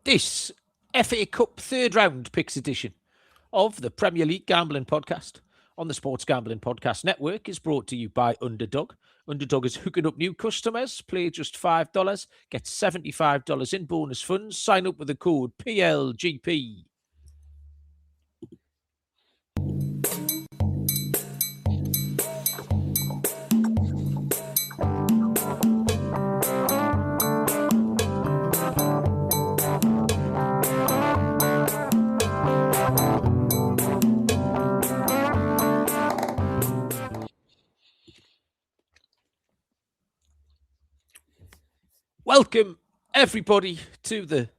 This FA Cup third round picks edition of the Premier League Gambling Podcast on the Sports Gambling Podcast Network is brought to you by Underdog. Underdog is hooking up new customers. Play just $5, get $75 in bonus funds. Sign up with the code PLGP. Welcome, everybody, to the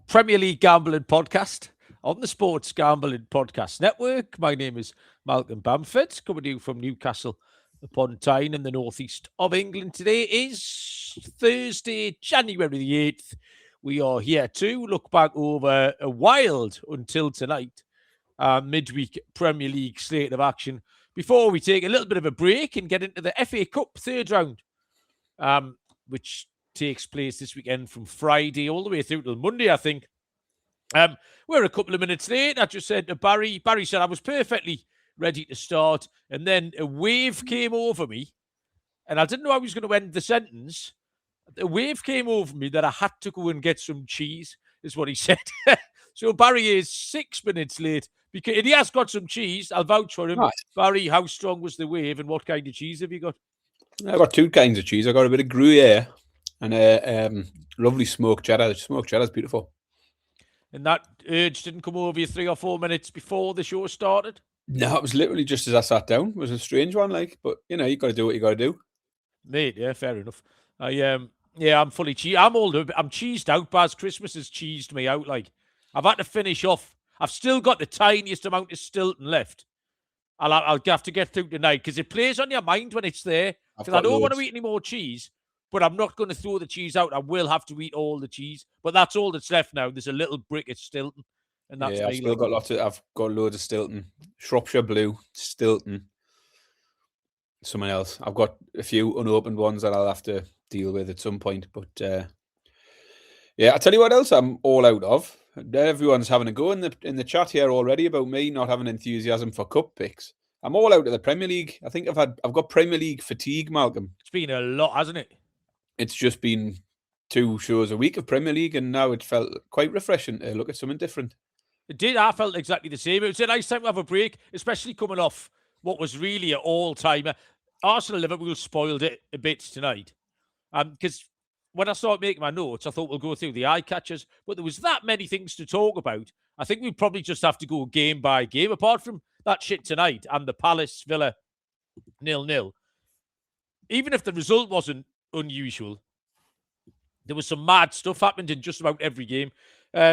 Premier League Gambling Podcast on the Sports Gambling Podcast Network. My name is Malcolm Bamford, coming to you from Newcastle upon Tyne in the northeast of England. Today is Thursday, January the 8th. We are here to look back over a wild until tonight midweek Premier League slate of action before we take a little bit of a break and get into the FA Cup third round, which takes place this weekend from Friday all the way through till Monday, I think. We're a couple of minutes late. I just said to Barry. Barry said I was perfectly ready to start, and then a wave came over me, and I didn't know I was going to end the sentence. A wave came over me that I had to go and get some cheese, is what he said. So Barry is 6 minutes late, because he has got some cheese. I'll vouch for him. Nice. Barry, how strong was the wave, and what kind of cheese have you got? I've got two kinds of cheese. I've got a bit of Gruyere and a lovely smoked cheddar. The smoked cheddar is beautiful. And that urge didn't come over you 3 or 4 minutes before the show started? No, it was literally just as I sat down. It was a strange one, but you know, you got to do what you got to do. Mate, yeah, fair enough. I'm fully cheesed. I'm cheesed out, Baz. Christmas has cheesed me out. I've had to finish off. I've still got the tiniest amount of Stilton left. I'll have to get through tonight because it plays on your mind when it's there. Because I don't want to eat any more cheese, but I'm not going to throw the cheese out. I will have to eat all the cheese, but that's all that's left now. There's a little brick of Stilton, and that's I've still got lots of. I've got loads of Stilton, Shropshire Blue, Stilton, someone else. I've got a few unopened ones that I'll have to deal with at some point. But I tell you what else I'm all out of. Everyone's having a go in the chat here already about me not having enthusiasm for cup picks. I'm all out of the Premier League. I think I've got Premier League fatigue, Malcolm. It's been a lot, hasn't it? It's just been 2 shows a week of Premier League, and now it felt quite refreshing to look at something different. It did. I felt exactly the same. It was a nice time to have a break, especially coming off what was really an all-timer. Arsenal-Liverpool spoiled it a bit tonight. Because when I started making my notes, I thought we'll go through the eye catchers, but there was that many things to talk about. I think we probably just have to go game by game, apart from that shit tonight and the Palace Villa 0-0. Even if the result wasn't unusual, there was some mad stuff happened in just about every game.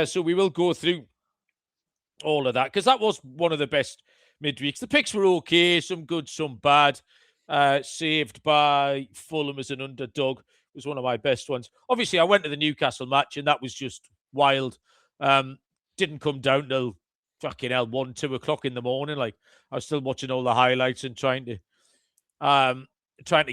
So we will go through all of that, because that was one of the best midweeks. The picks were okay, some good, some bad. Saved by Fulham as an underdog was one of my best ones. Obviously, I went to the Newcastle match, and that was just wild. Didn't come down till fucking hell 1, 2 o'clock in the morning. I was still watching all the highlights and trying to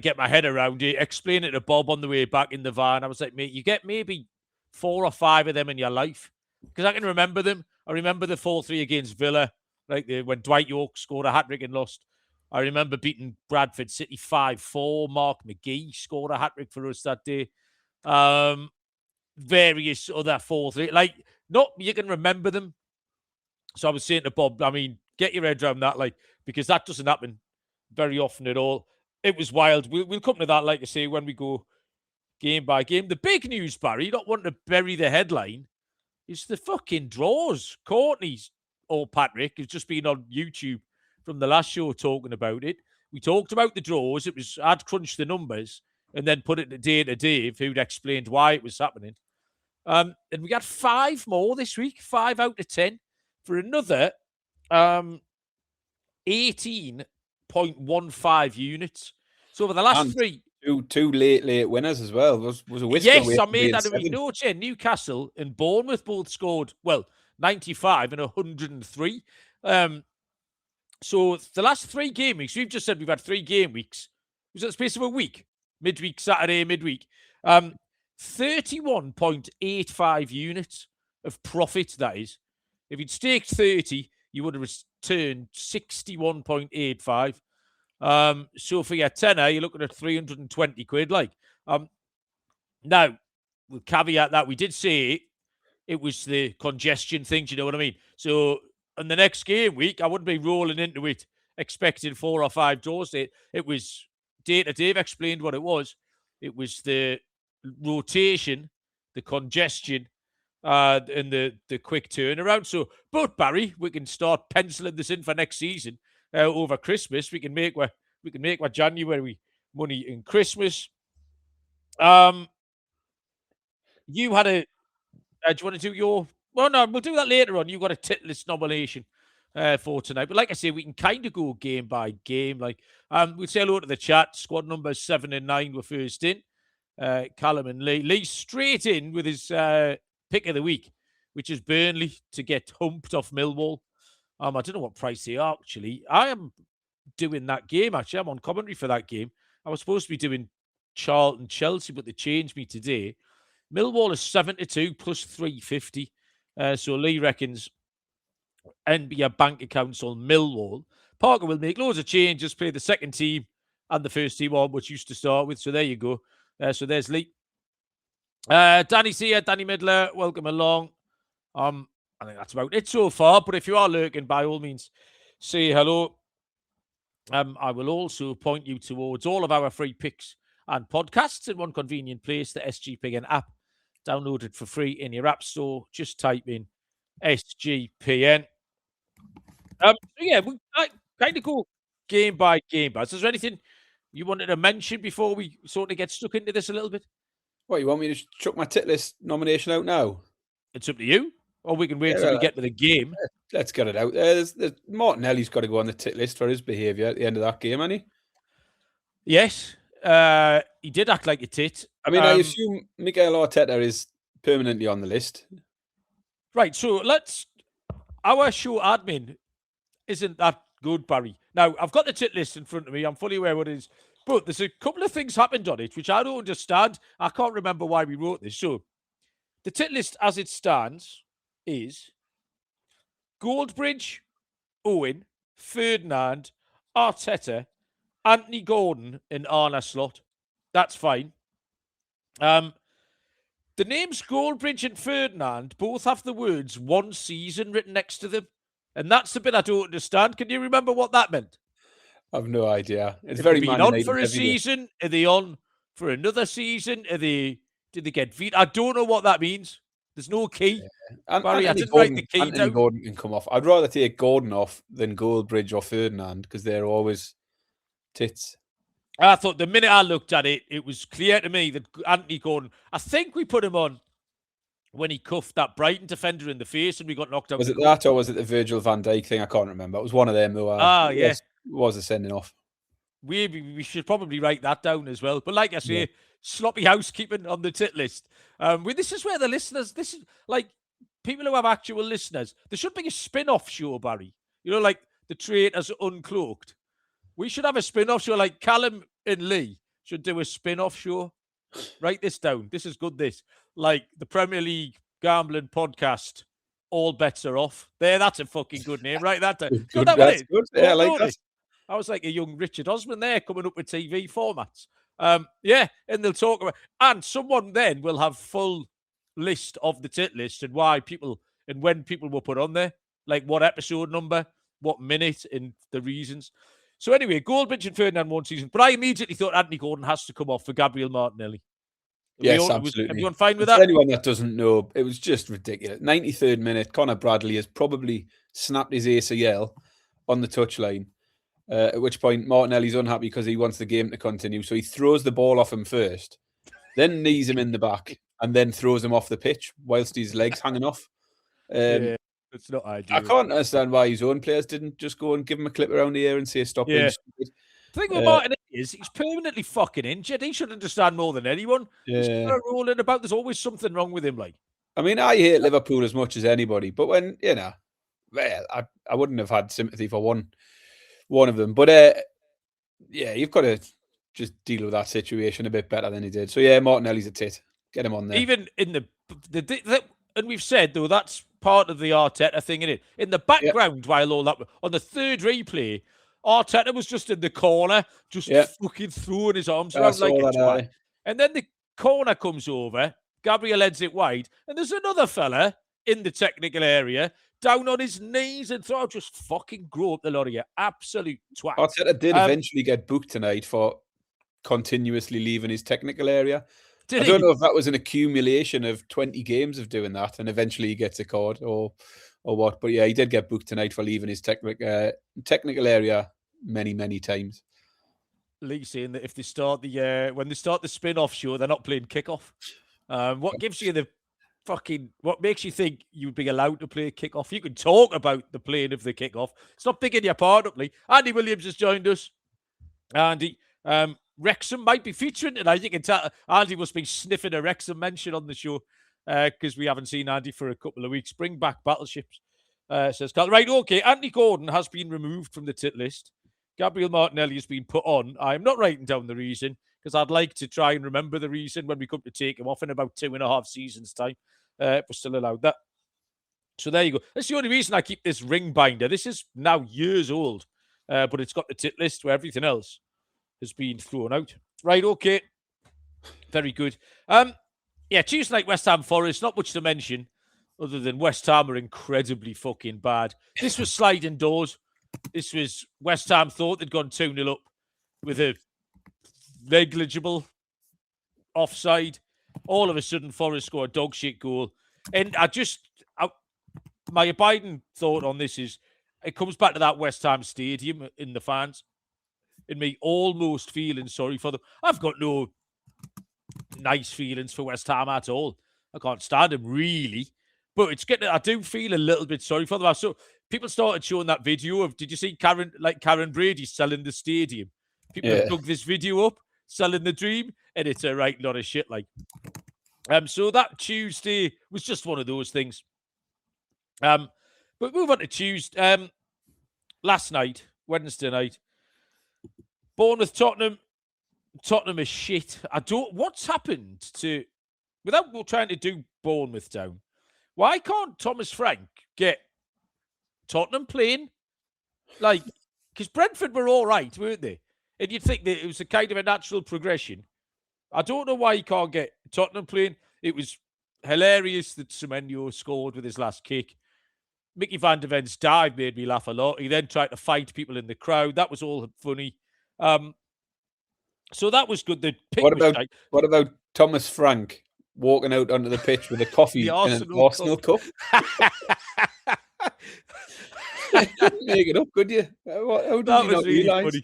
get my head around it, explain it to Bob on the way back in the van. I was like, mate, you get maybe 4 or 5 of them in your life, because I can remember them. I remember the 4-3 against Villa, when Dwight York scored a hat-trick and lost. I remember beating Bradford City 5-4. Mark McGee scored a hat-trick for us that day. Various other 4-3. You can remember them. So I was saying to Bob, get your head around that, because that doesn't happen very often at all. It was wild. We'll come to that, like I say, when we go game by game. The big news, Barry, not wanting to bury the headline, is the fucking draws. Courtney's or Patrick has just been on YouTube from the last show talking about it. We talked about the draws. I'd crunched the numbers and then put it to Dave, who'd explained why it was happening. And we got 5 more this week, 5 out of 10 for another 18.15 units. So over the last 3... Two late winners as well. Was a whisper. Yes, I made that a note here. Newcastle and Bournemouth both scored, 95 and 103. So the last 3 game weeks, we've just said we've had 3 game weeks. Was that the space of a week? Midweek, Saturday, midweek. 31.85 units of profit, that is. If you'd staked 30, you would have returned 61.85. So for your tenner, you're looking at 320 quid. Now, with caveat that we did say it was the congestion thing, do you know what I mean? So in the next game week, I wouldn't be rolling into it expecting 4 or 5 draws. It was Data Dave explained what it was. It was the rotation, the congestion, and the quick turnaround. So, but Barry, we can start penciling this in for next season over Christmas. We can make our January money in Christmas. You had a. Do you want to do your? Well, no, we'll do that later on. You've got a tit list nomination for tonight. But like I say, we can kind of go game by game. We'll say hello to the chat. Squad numbers 7 and 9 were first in. Callum and Lee. Lee straight in with his pick of the week, which is Burnley to get humped off Millwall. I don't know what price they are, actually. I am doing that game, actually. I'm on commentary for that game. I was supposed to be doing Charlton Chelsea, but they changed me today. Millwall is 72 plus 350. So Lee reckons NBA bank accounts on Millwall. Parker will make loads of changes, play the second team and the first team on, which used to start with. So there you go. So there's Lee. Danny's here, Danny Midler. Welcome along. I think that's about it so far. But if you are lurking, by all means, say hello. I will also point you towards all of our free picks and podcasts in one convenient place, the SGPN app. Download it for free in your app store. Just type in SGPN. We kind of go game by game. Is there anything you wanted to mention before we sort of get stuck into this a little bit? What, you want me to chuck my tit list nomination out now? It's up to you. Or we can wait till we get to the game. Let's get it out. There's Martinelli's got to go on the tit list for his behaviour at the end of that game, hasn't he? Yes. He did act like a tit. I mean, I assume Mikel Arteta is permanently on the list. Right, so our show admin isn't that good, Barry. Now, I've got the tit list in front of me. I'm fully aware what it is. But there's a couple of things happened on it, which I don't understand. I can't remember why we wrote this. So, the tit list as it stands is Goldbridge, Owen, Ferdinand, Arteta, Anthony Gordon, and Arne Slot. That's fine. The names Goldbridge and Ferdinand both have the words one season written next to them. And that's the bit I don't understand. Can you remember what that meant? I've no idea. It's Have very they been on for a season? Are they on for another season? Did they get beat? I don't know what that means. There's no key. Yeah. Barry, I didn't write the key down. Gordon can come off. I'd rather take Gordon off than Goldbridge or Ferdinand because they're always tits. I thought the minute I looked at it, it was clear to me that Anthony Gordon, I think we put him on when he cuffed that Brighton defender in the face and we got knocked out. Was it that or was it the Virgil van Dijk thing? I can't remember. It was one of them though. Yeah. It was a sending off. We should probably write that down as well. But like I say, sloppy housekeeping on the tit list. This is where the listeners, this is like people who have actual listeners. There should be a spin-off show, Barry. You know, like the Traitors Uncloaked. We should have a spin-off show like Callum and Lee should do a spin-off show. Write this down. This is good, this. Like the Premier League Gambling Podcast, All Bets Are Off. That's a fucking good name. Write that down. That's good. Yeah, I like that. I was like a young Richard Osman there coming up with TV formats. And they'll talk about... And someone then will have full list of the tit list and why people... And when people were put on there. Like what episode number, what minute, and the reasons. So anyway, Goldbridge and Ferdinand one season. But I immediately thought Anthony Gordon has to come off for Gabriel Martinelli. Yes, absolutely. Everyone fine with that? For anyone that doesn't know, it was just ridiculous. 93rd minute, Connor Bradley has probably snapped his ACL on the touchline, at which point Martinelli's unhappy because he wants the game to continue. So he throws the ball off him first, then knees him in the back, and then throws him off the pitch whilst his legs hanging off. It's not ideal. I can't understand why his own players didn't just go and give him a clip around the ear and say, stop being stupid. The thing with Martin is he's permanently fucking injured. He should understand more than anyone. He's rolling about. There's always something wrong with him. I mean, I hate Liverpool as much as anybody, but when, I wouldn't have had sympathy for one of them. But, you've got to just deal with that situation a bit better than he did. So, Martinelli's a tit. Get him on there. Even in the and we've said, though, that's part of the Arteta thing, innit? In the background, while all that, on the third replay, Arteta was just in the corner, just fucking throwing his arms around like a twat. And then the corner comes over, Gabriel heads it wide, and there's another fella in the technical area, down on his knees and throw, just fucking grow up the lot of you. Absolute twat. Arteta did eventually get booked tonight for continuously leaving his technical area. I don't know if that was an accumulation of 20 games of doing that, and eventually he gets a card or what. But yeah, he did get booked tonight for leaving his technical area many times. Lee saying that if they start when they start the spin-off show, they're not playing kickoff. What gives you what makes you think you'd be allowed to play kickoff? You can talk about the playing of the kickoff. Stop picking your part up, Lee. Andy Williams has joined us. Andy, Wrexham might be featuring tonight. You can tell Andy must be sniffing a Wrexham mention on the show because we haven't seen Andy for a couple of weeks. Bring back battleships, says Carl. Right, okay. Andy Gordon has been removed from the tit list. Gabriel Martinelli has been put on. I'm not writing down the reason because I'd like to try and remember the reason when we come to take him off in about 2.5 seasons' time. If we're still allowed that. So there you go. That's the only reason I keep this ring binder. This is now years old, but it's got the tit list where everything else has been thrown out. Right, okay. Very good. Yeah, Tuesday night, West Ham Forest, not much to mention other than West Ham are incredibly fucking bad. This was sliding doors. This was West Ham thought they'd gone 2-0 up with a negligible offside. All of a sudden, Forest score a dog shit goal. And my abiding thought on this is it comes back to that West Ham stadium in the fans. And me almost feeling sorry for them. I've got no nice feelings for West Ham at all. I can't stand them really. But I do feel a little bit sorry for them. So people started showing that video of, did you see Karen Brady selling the stadium? People have dug this video up, selling the dream, and it's a right lot of shit. So that Tuesday was just one of those things. But move on to Tuesday. Last night, Wednesday night, Bournemouth, Tottenham. Tottenham is shit. What's happened to, without trying to do Bournemouth down, why can't Thomas Frank get Tottenham playing? Because Brentford were all right, weren't they? And you'd think that it was a kind of a natural progression. I don't know why he can't get Tottenham playing. It was hilarious that Semenyo scored with his last kick. Mickey van der Ven's dive made me laugh a lot. He then tried to fight people in the crowd. That was all funny. So that was good. What about Thomas Frank walking out onto the pitch with a coffee in an Arsenal cup? Make it up, could you? How did you not realise?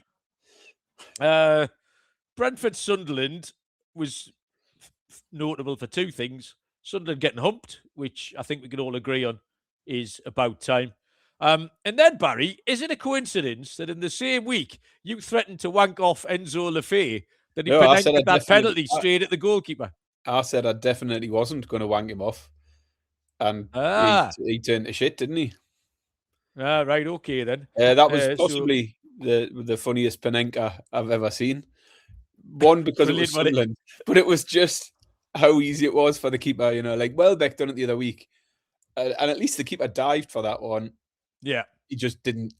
Funny. Brentford Sunderland was notable for two things. Sunderland getting humped, which I think we can all agree on is about time. And then, Barry, is it a coincidence that in the same week you threatened to wank off Enzo Lefebvre, that he penalted that penalty straight at the goalkeeper? I said I definitely wasn't going to wank him off. And he turned to shit, didn't he? Right, okay then. That was possibly the funniest Panenka I've ever seen. One, because it was Sunderland, but it was just how easy it was for the keeper, Welbeck done it the other week. And at least the keeper dived for that one. Yeah. He just didn't,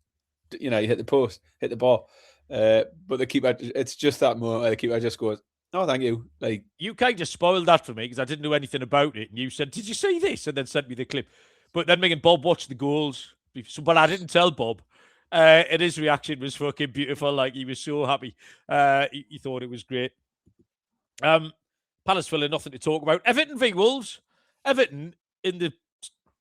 he hit the post, hit the bar. But the keeper, it's just that moment where the keeper just goes, "Oh, thank you." You kind of spoiled that for me because I didn't know anything about it. And you said, "Did you see this?" And then sent me the clip. But then me and Bob watched the goals. But I didn't tell Bob. And his reaction was fucking beautiful. He was so happy. He thought it was great. Palace Villa, nothing to talk about. Everton v Wolves. Everton, in the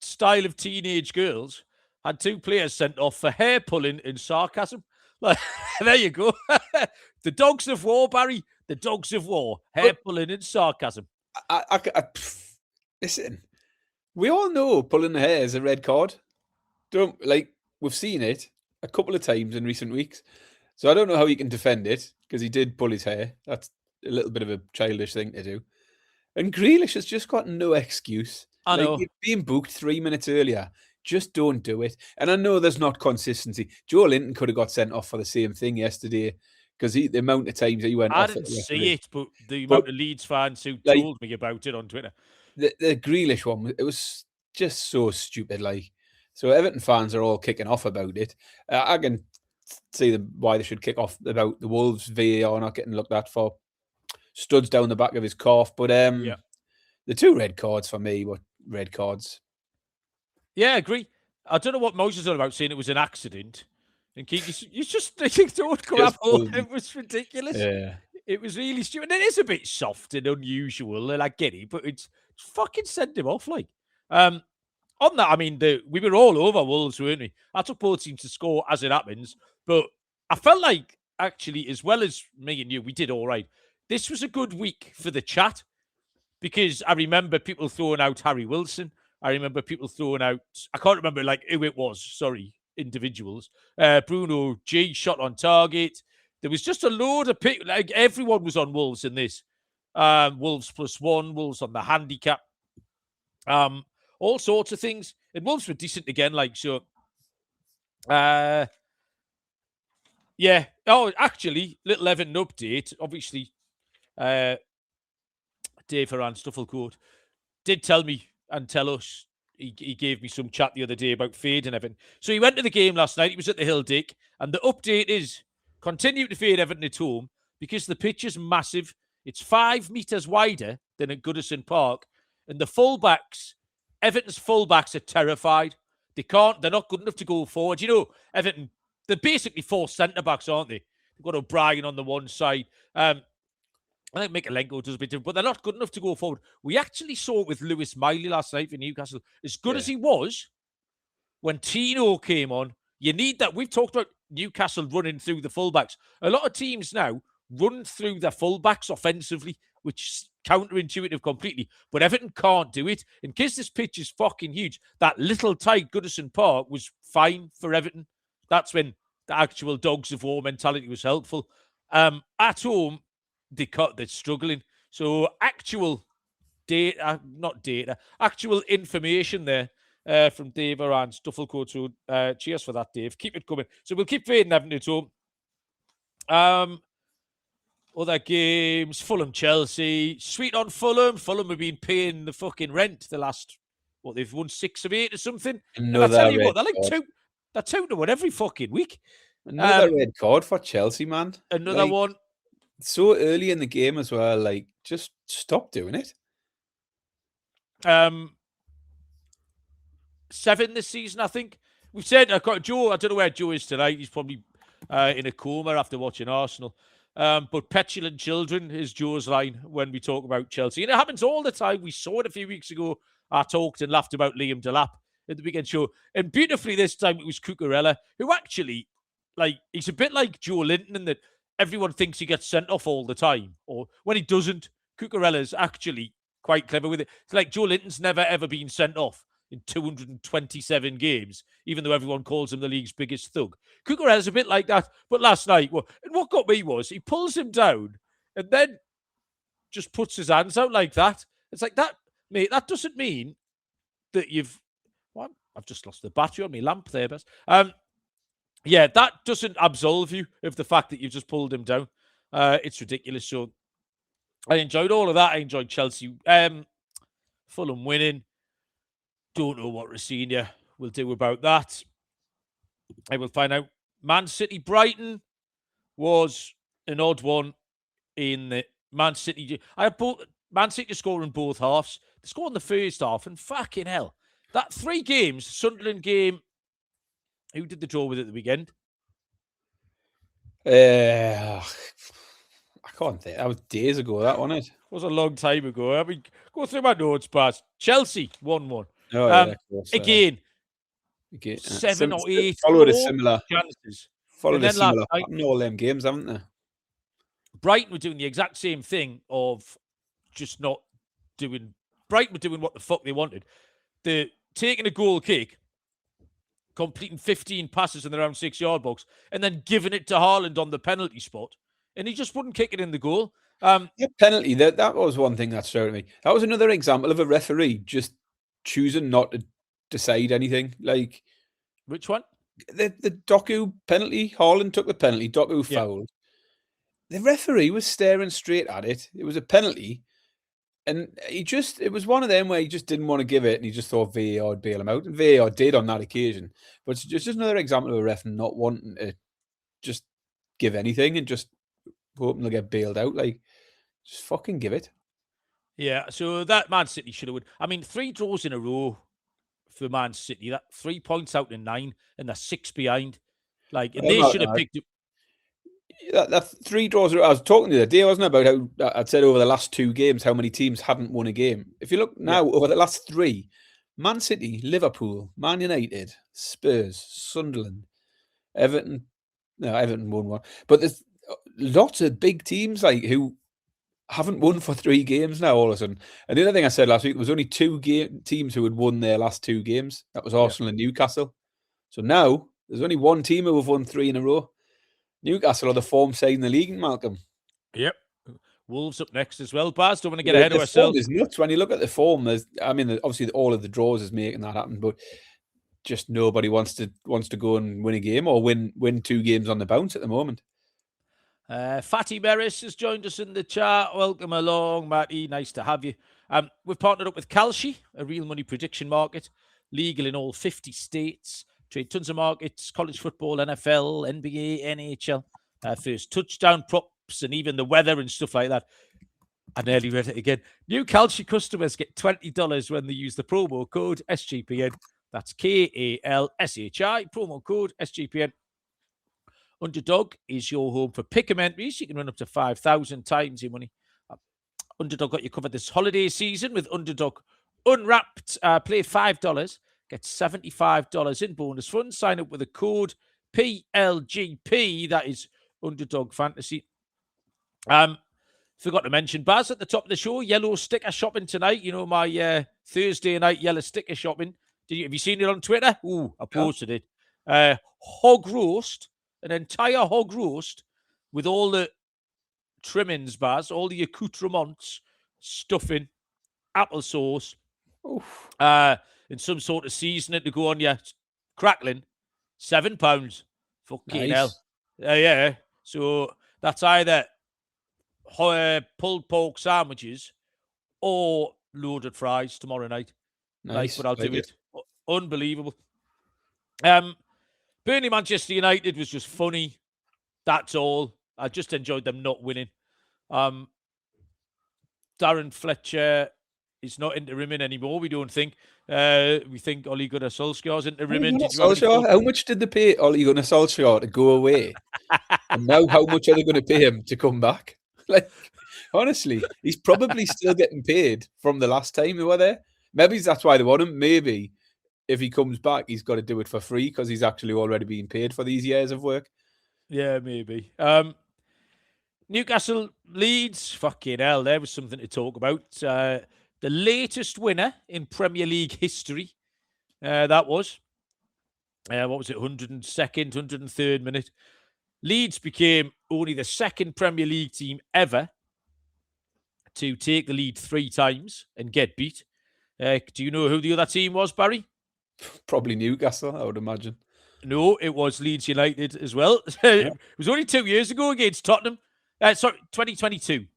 style of teenage girls, had two players sent off for hair pulling and sarcasm. There you go. The dogs of war, Barry. The dogs of war. Hair pulling and sarcasm. Listen, we all know pulling the hair is a red card. We've seen it a couple of times in recent weeks. So I don't know how he can defend it because he did pull his hair. That's a little bit of a childish thing to do. And Grealish has just got no excuse. I know. You're being booked 3 minutes earlier. Just don't do it. And I know there's not consistency. Joe Linton could have got sent off for the same thing yesterday because the amount of times that he went I off at didn't the see referee. it, but the amount of Leeds fans who like, told me about it on Twitter. The Grealish one, it was just so stupid. Like, so Everton fans are all kicking off about it. I can see why they should kick off about the Wolves VAR not getting looked at for studs down the back of his calf. But Yeah. the 2 red cards for me were red cards. Yeah, I agree. I don't know what Moses was about saying it was an accident. And Keith, you just don't grab hold. It was ridiculous. Yeah. It was really stupid. It is a bit soft and unusual, and I get it, but it's fucking send him off. Like, on that, I mean, we were all over Wolves, weren't we? I took both teams to score as it happens, but I felt like actually, as well as me and you, we did all right. This was a good week for the chat because I remember people throwing out Harry Wilson. I remember people throwing out, I can't remember like who it was, sorry, individuals. Bruno G shot on target. There was just a load of people, like everyone was on Wolves in this. Wolves +1, Wolves on the handicap. All sorts of things. And Wolves were decent again, like, so. Yeah. Oh, actually, little Everton update. Obviously, Dave Haran Stufflecourt did tell me and tell us, he gave me some chat the other day about fade and Everton. So he went to the game last night. He was at the Hill Dick. And the update is continue to fade Everton at home because the pitch is massive. It's 5 metres wider than at Goodison Park. And the fullbacks, Everton's fullbacks are terrified. They're not good enough to go forward. You know, Everton, they're basically 4 centre-backs, aren't they? They've got O'Brien on the one side. I think Mikalenko does a bit different, but they're not good enough to go forward. We actually saw it with Lewis Miley last night for Newcastle. As good as he was, when Tino came on, you need that. We've talked about Newcastle running through the fullbacks. A lot of teams now run through their fullbacks offensively, which is counterintuitive completely. But Everton can't do it. In case this pitch is fucking huge, that little tight Goodison Park was fine for Everton. That's when the actual dogs of war mentality was helpful. At home, they're struggling. So actual data, actual information there from Dave around Stufflecourt. So cheers for that, Dave. Keep it coming. So we'll keep fading Everton at home. Other games, Fulham, Chelsea. Sweet on Fulham. Fulham have been paying the fucking rent the last, they've won 6 of 8 or something. And I tell you what, they're like they're 2-1 every fucking week. Another red card for Chelsea, man. Another one. So early in the game as well. Like, just stop doing it. 7 this season, I think. We've said, I've got Joe, I don't know where Joe is tonight. He's probably in a coma after watching Arsenal. But petulant children is Joe's line when we talk about Chelsea. And it happens all the time. We saw it a few weeks ago. I talked and laughed about Liam Delap at the weekend show. And beautifully this time it was Cucurella, who actually, like, he's a bit like Joe Linton in that everyone thinks he gets sent off all the time. Or when he doesn't, Cucurella's actually quite clever with it. It's like Joe Linton's never, ever been sent off in 227 games, even though everyone calls him the league's biggest thug. Cucurella's a bit like that. But last night, and what got me was he pulls him down and then just puts his hands out like that. It's like that, mate, that doesn't mean that I've just lost the battery on my lamp there, Bess. Yeah, that doesn't absolve you of the fact that you've just pulled him down. It's ridiculous. So I enjoyed all of that. I enjoyed Chelsea. Fulham winning. Don't know what Rafinha will do about that. I will find out. Man City Brighton was an odd one in the Man City. I have both Man City to score in both halves. They scored in the first half, and fucking hell, that 3 games, Sunderland game. Who did the draw with at the weekend? I can't think. That was days ago, that wasn't it? It was a long time ago. I mean, go through my notes, past Chelsea 1-1. Oh, yeah, again, 7 or 8 followed a similar chances. Followed a similar pattern in all them games, haven't they? Brighton were doing the exact same thing of just not doing. Brighton were doing what the fuck they wanted. They're taking a goal kick, completing 15 passes in their own 6-yard box, and then giving it to Haaland on the penalty spot, and he just wouldn't kick it in the goal. Penalty, that was one thing that struck me. That was another example of a referee just choosing not to decide anything. Like, which one? The Doku penalty. Haaland took the penalty. Doku fouled. the referee was staring straight at it. It was a penalty. And it was one of them where he just didn't want to give it and he just thought VAR would bail him out. And VAR did on that occasion. But it's just another example of a ref not wanting to just give anything and just hoping they'll get bailed out. Like, just fucking give it. Yeah, so that Man City should have won. I mean, 3 draws in a row for Man City. That 3 points out in 9 and they're 6 behind. Like, and they should have picked up. That 3 draws. I was talking the other day, wasn't it, about how I'd said over the last 2 games how many teams hadn't won a game. If you look now over the last 3, Man City, Liverpool, Man United, Spurs, Sunderland, Everton. No, Everton won 1, but there's lots of big teams like who haven't won for 3 games now. All of a sudden, and the other thing I said last week, there was only 2 teams who had won their last 2 games. That was Arsenal and Newcastle. So now there's only 1 team who have won 3 in a row. Newcastle are the form side in the league, Malcolm. Yep. Wolves up next as well. Baz, don't want to get ahead of ourselves. The form is nuts. When you look at the form, obviously all of the draws is making that happen, but just nobody wants to go and win a game or win 2 games on the bounce at the moment. Fatty Merris has joined us in the chat. Welcome along, Matty. Nice to have you. We've partnered up with Kalshi, a real money prediction market, legal in all 50 states. Trade tons of markets, college football, NFL, NBA, NHL, first touchdown props, and even the weather and stuff like that. I nearly read it again. New Kalshi customers get $20 when they use the promo code SGPN. That's KALSHI, promo code SGPN. Underdog is your home for pick-em entries. You can run up to 5,000 times your money. Underdog got you covered this holiday season with Underdog Unwrapped. Play $5. Get $75 in bonus funds. Sign up with the code PLGP. That is Underdog Fantasy. Forgot to mention, Baz, at the top of the show, yellow sticker shopping tonight. You know, my Thursday night yellow sticker shopping. Have you seen it on Twitter? Ooh, I posted it. Hog roast, an entire hog roast with all the trimmings, Baz, all the accoutrements, stuffing, applesauce, and some sort of seasoning to go on your crackling. £7. Fucking hell. Yeah. So that's either pulled pork sandwiches or loaded fries tomorrow night. Nice. But I'll do it. Unbelievable. Burnley Manchester United was just funny. That's all. I just enjoyed them not winning. Darren Fletcher is not interimming anymore, we don't think. We think Ole Gunnar Solskjaer's interimming. How much did they pay Ole Gunnar Solskjaer to go away? And now how much are they going to pay him to come back? Like, honestly, he's probably still getting paid from the last time they were there. Maybe that's why they want him. Maybe if he comes back, he's got to do it for free because he's actually already being paid for these years of work. Yeah, maybe. Newcastle Leeds, fucking hell, there was something to talk about. The latest winner in Premier League history. That was, what was it, 102nd, 103rd minute. Leeds became only the second Premier League team ever to take the lead 3 times and get beat. Do you know who the other team was, Barry? Probably Newcastle, I would imagine. No, it was Leeds United as well. It was only 2 years ago against Tottenham. 2022.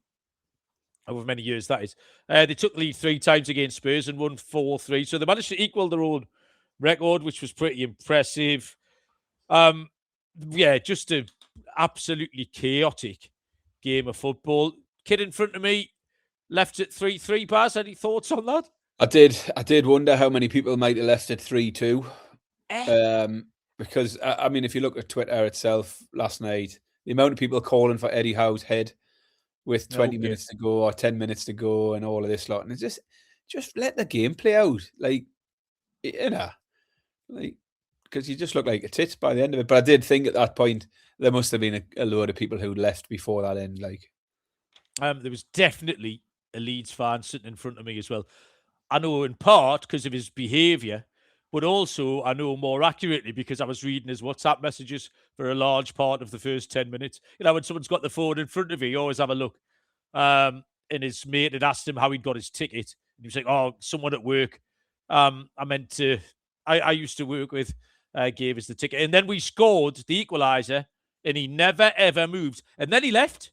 However many years that is. They took the lead 3 times against Spurs and won 4-3. So they managed to equal their own record, which was pretty impressive. Just an absolutely chaotic game of football. Kid in front of me left it 3-3. Baz, any thoughts on that? I did wonder how many people might have left it 3-2. Because, I mean, if you look at Twitter itself last night, the amount of people calling for Eddie Howe's head with 20 minutes to go or 10 minutes to go and all of this lot. And it's just let the game play out. Like, because you just look like a tit by the end of it. But I did think at that point, there must have been a load of people who left before that end. There was definitely a Leeds fan sitting in front of me as well. I know in part because of his behaviour, but also I know more accurately because I was reading his WhatsApp messages for a large part of the first 10 minutes. You know, when someone's got the phone in front of you, you always have a look. And his mate had asked him how he'd got his ticket. And he was like, oh, someone at work. I used to work with, gave us the ticket. And then we scored the equaliser and he never, ever moved. And then he left.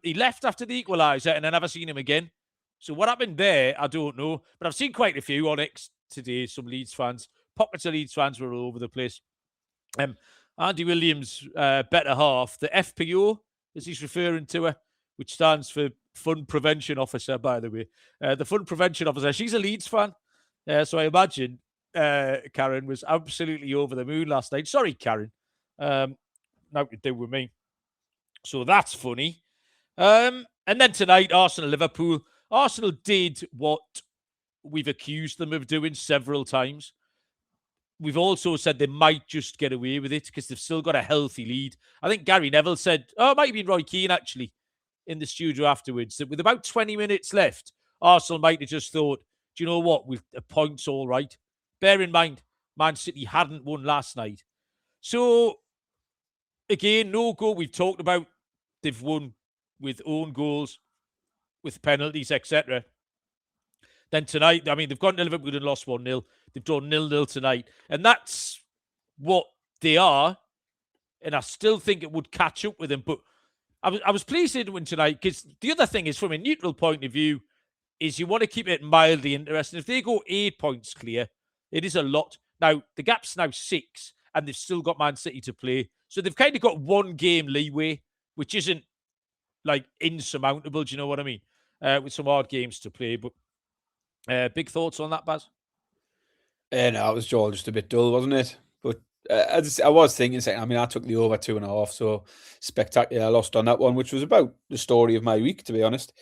he left after the equaliser, and I never seen him again. So what happened there, I don't know. But I've seen quite a few on X today, some Leeds fans. Pockets of Leeds fans were all over the place. Andy Williams' better half, the FPO, as he's referring to her, which stands for Fun Prevention Officer, by the way. The Fun Prevention Officer, she's a Leeds fan. So I imagine Karen was absolutely over the moon last night. Sorry, Karen. Nothing to do with me. So that's funny. And then tonight, Arsenal-Liverpool. Arsenal did what we've accused them of doing several times. We've also said they might just get away with it because they've still got a healthy lead. I think Gary Neville said, it might have been Roy Keane actually, in the studio afterwards, that with about 20 minutes left, Arsenal might have just thought, do you know what, with a point's all right. Bear in mind, Man City hadn't won last night. So, again, no goal. We've talked about they've won with own goals, with penalties, etc. Then tonight, I mean, they've gone to Liverpool and lost 1-0. They've drawn 0-0 tonight. And that's what they are. And I still think it would catch up with them. But I was pleased to win tonight because the other thing is, from a neutral point of view, is you want to keep it mildly interesting. If they go 8 points clear, it is a lot. Now, the gap's now 6, and they've still got Man City to play. So they've kind of got 1 game leeway, which isn't like insurmountable. Do you know what I mean? With some hard games to play. But big thoughts on that, Baz? No, it was all just a bit dull, wasn't it? But I was thinking, I mean, I took the over 2.5, so spectacular. I lost on that one, which was about the story of my week, to be honest.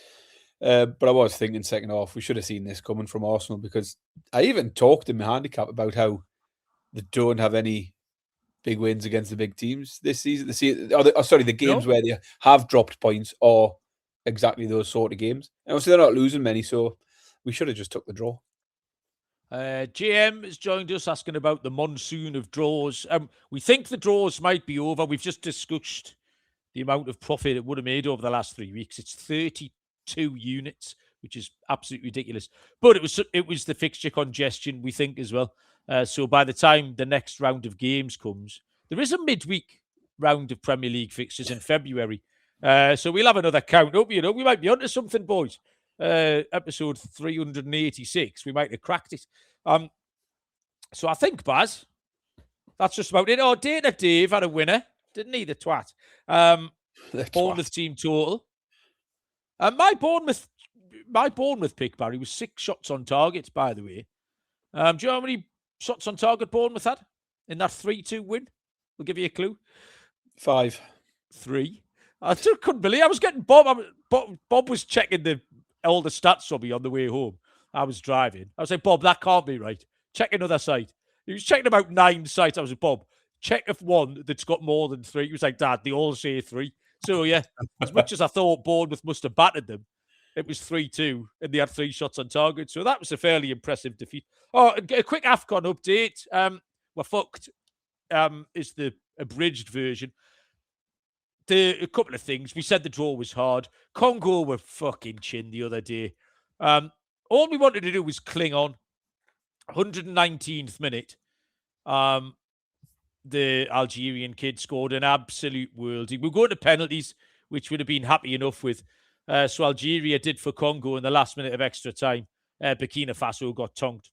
But I was thinking second half, we should have seen this coming from Arsenal, because I even talked in my handicap about how they don't have any big wins against the big teams this season. The games where they have dropped points are exactly those sort of games. And obviously they're not losing many, so we should have just took the draw. JM has joined us asking about the monsoon of draws. We think the draws might be over. We've just discussed the amount of profit it would have made over the last 3 weeks. It's 32 units, which is absolutely ridiculous. But it was the fixture congestion, we think, as well. So by the time the next round of games comes, there is a midweek round of Premier League fixtures in February. So we'll have another count up. You know, we might be onto something, boys. Episode 386, we might have cracked it. So I think, Baz, that's just about it. Oh, Data Dave had a winner, didn't he, the twat? Bournemouth team total. My Bournemouth pick, Barry, was 6 shots on target, by the way. Do you know how many shots on target Bournemouth had in that 3-2 win? We'll give you a clue. 5. 3. I just couldn't believe I was getting Bob. Bob was checking all the stats for me on the way home. I was driving. I was like, Bob, that can't be right. Check another site. He was checking about 9 sites. I was like, Bob, check if one that's got more than 3. He was like, Dad, they all say 3. So, yeah, as much as I thought Bournemouth must have battered them, it was 3-2, and they had 3 shots on target. So that was a fairly impressive defeat. Oh, a quick AFCON update. We're fucked is the abridged version. A couple of things. We said the draw was hard. Congo were fucking chin the other day. All we wanted to do was cling on. 119th minute. The Algerian kid scored an absolute worldie. We're going to penalties, which would have been happy enough with. So Algeria did for Congo in the last minute of extra time. Burkina Faso got tonked.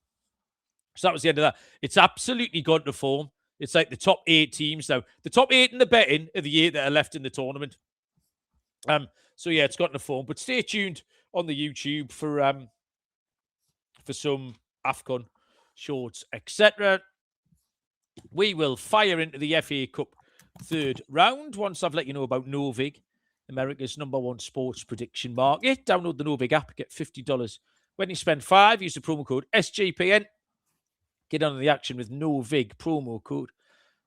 So that was the end of that. It's absolutely gone to form. It's like the top 8 teams now. The top 8 in the betting are the 8 that are left in the tournament. So yeah, it's gotten a form. But stay tuned on the YouTube for some AFCON shorts, etc. We will fire into the FA Cup 3rd round once I've let you know about Novig, America's #1 sports prediction market. Download the Novig app, get $50 when you spend 5. Use the promo code SGPN. Get on the action with Novig, promo code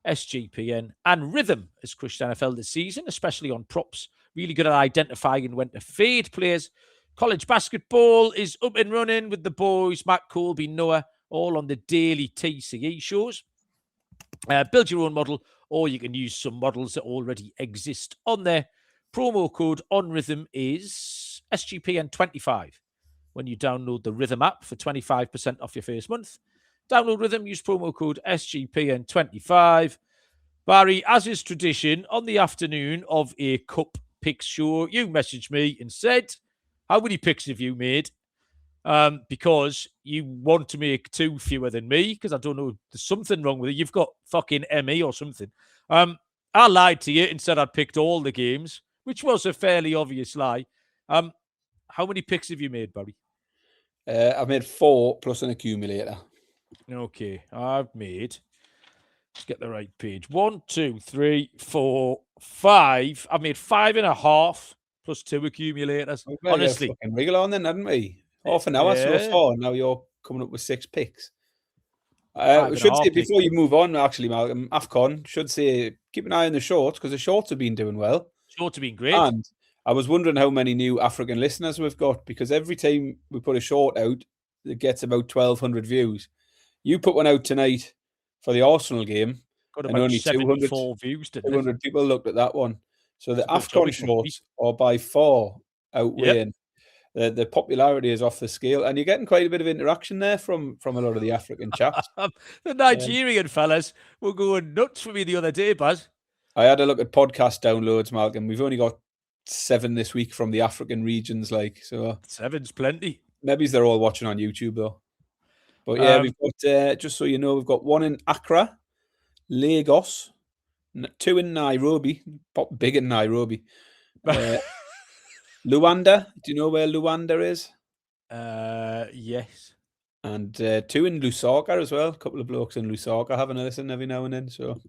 SGPN. And Rhythm has crushed NFL this season, especially on props. Really good at identifying when to fade players. College basketball is up and running with the boys, Matt Colby, Noah, all on the daily TCE shows. Build your own model, or you can use some models that already exist on there. Promo code on Rhythm is SGPN25 when you download the Rhythm app for 25% off your first month. Download Rhythm, use promo code SGPN25. Barry, as is tradition, on the afternoon of a cup picks show, you messaged me and said, how many picks have you made? Because you want to make 2 fewer than me, because I don't know, there's something wrong with it. You've got fucking ME or something. I lied to you and said I'd picked all the games, which was a fairly obvious lie. How many picks have you made, Barry? I've made 4 plus an accumulator. Okay, I've made, let's get the right page. 1, 2, 3, 4, 5. I've made 5.5 plus 2 accumulators. Well, Honestly. fucking wriggle on then, hadn't we? Half an hour so far, now you're coming up with 6 picks. We should say, before you move on, actually, Malcolm, AFCON, should say, keep an eye on the shorts, because the shorts have been doing well. Shorts have been great. And I was wondering how many new African listeners we've got, because every time we put a short out, it gets about 1,200 views. You put one out tonight for the Arsenal game, got and only 200 views, didn't 200 people looked at that one. So the It's a AFCON good job, shorts are by far outweighing. The popularity is off the scale, and you're getting quite a bit of interaction there from a lot of the African chaps. The Nigerian fellas were going nuts for me the other day, Baz. I had a look at podcast downloads, Malcolm. We've only got 7 this week from the African regions, so 7's plenty. Maybe they're all watching on YouTube though. But yeah, we've got, just so you know, we've got 1 in Accra, Lagos, 2 in Nairobi, big in Nairobi. Luanda, do you know where Luanda is? Yes. And 2 in Lusaka as well. A couple of blokes in Lusaka having a listen every now and then. So,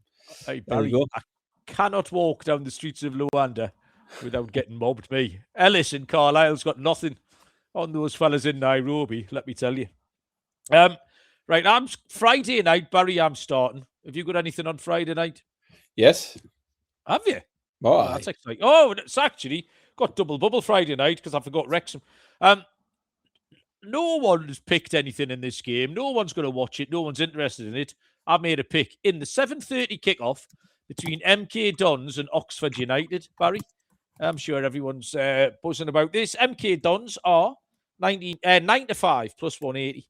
hey, Barry, I cannot walk down the streets of Luanda without getting mobbed. Me, Ellis and Carlisle's got nothing on those fellas in Nairobi. Let me tell you. Right, I'm Friday night, Barry. I'm starting. Have you got anything on Friday night? Yes. Have you? Oh, that's exciting. Oh, it's actually got double bubble Friday night because I forgot Wrexham. No one's picked anything in this game. No one's going to watch it. No one's interested in it. I made a pick in the 7:30 kickoff between MK Dons and Oxford United, Barry. I'm sure everyone's buzzing about this. MK Dons are 9-5 plus 180.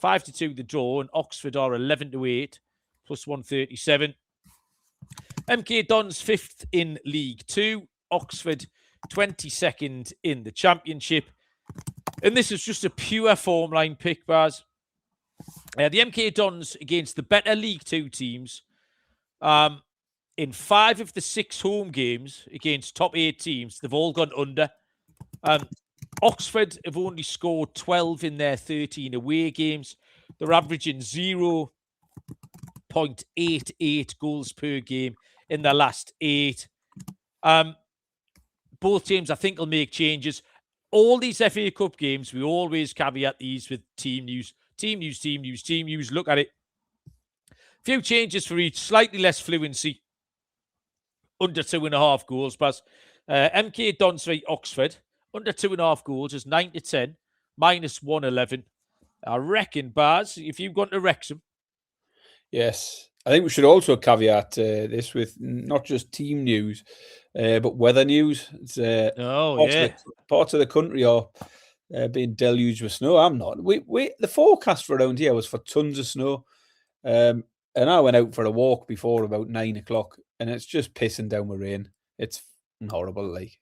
5-2 the draw, and Oxford are 11-8 plus 137. MK Dons 5th in League 2. Oxford 22nd in the Championship. And this is just a pure form line pick, Baz. The MK Dons against the better League 2 teams. In 5 of the 6 home games against top 8 teams, they've all gone under. Oxford have only scored 12 in their 13 away games. They're averaging 0.88 goals per game in their last 8. Both teams, I think, will make changes. All these FA Cup games, we always caveat these with team news. Team news. Look at it. Few changes for each. Slightly less fluency. Under 2.5 goals. But MK Dons v Oxford. Under 2.5 goals is 9-10. Minus 111. I reckon, Baz, if you've gone to Wrexham. Yes. I think we should also caveat this with not just team news, but weather news. It's, parts of the country are being deluged with snow. I'm not. The forecast for around here was for tons of snow. And I went out for a walk before about 9 o'clock, and it's just pissing down with rain. It's horrible, like.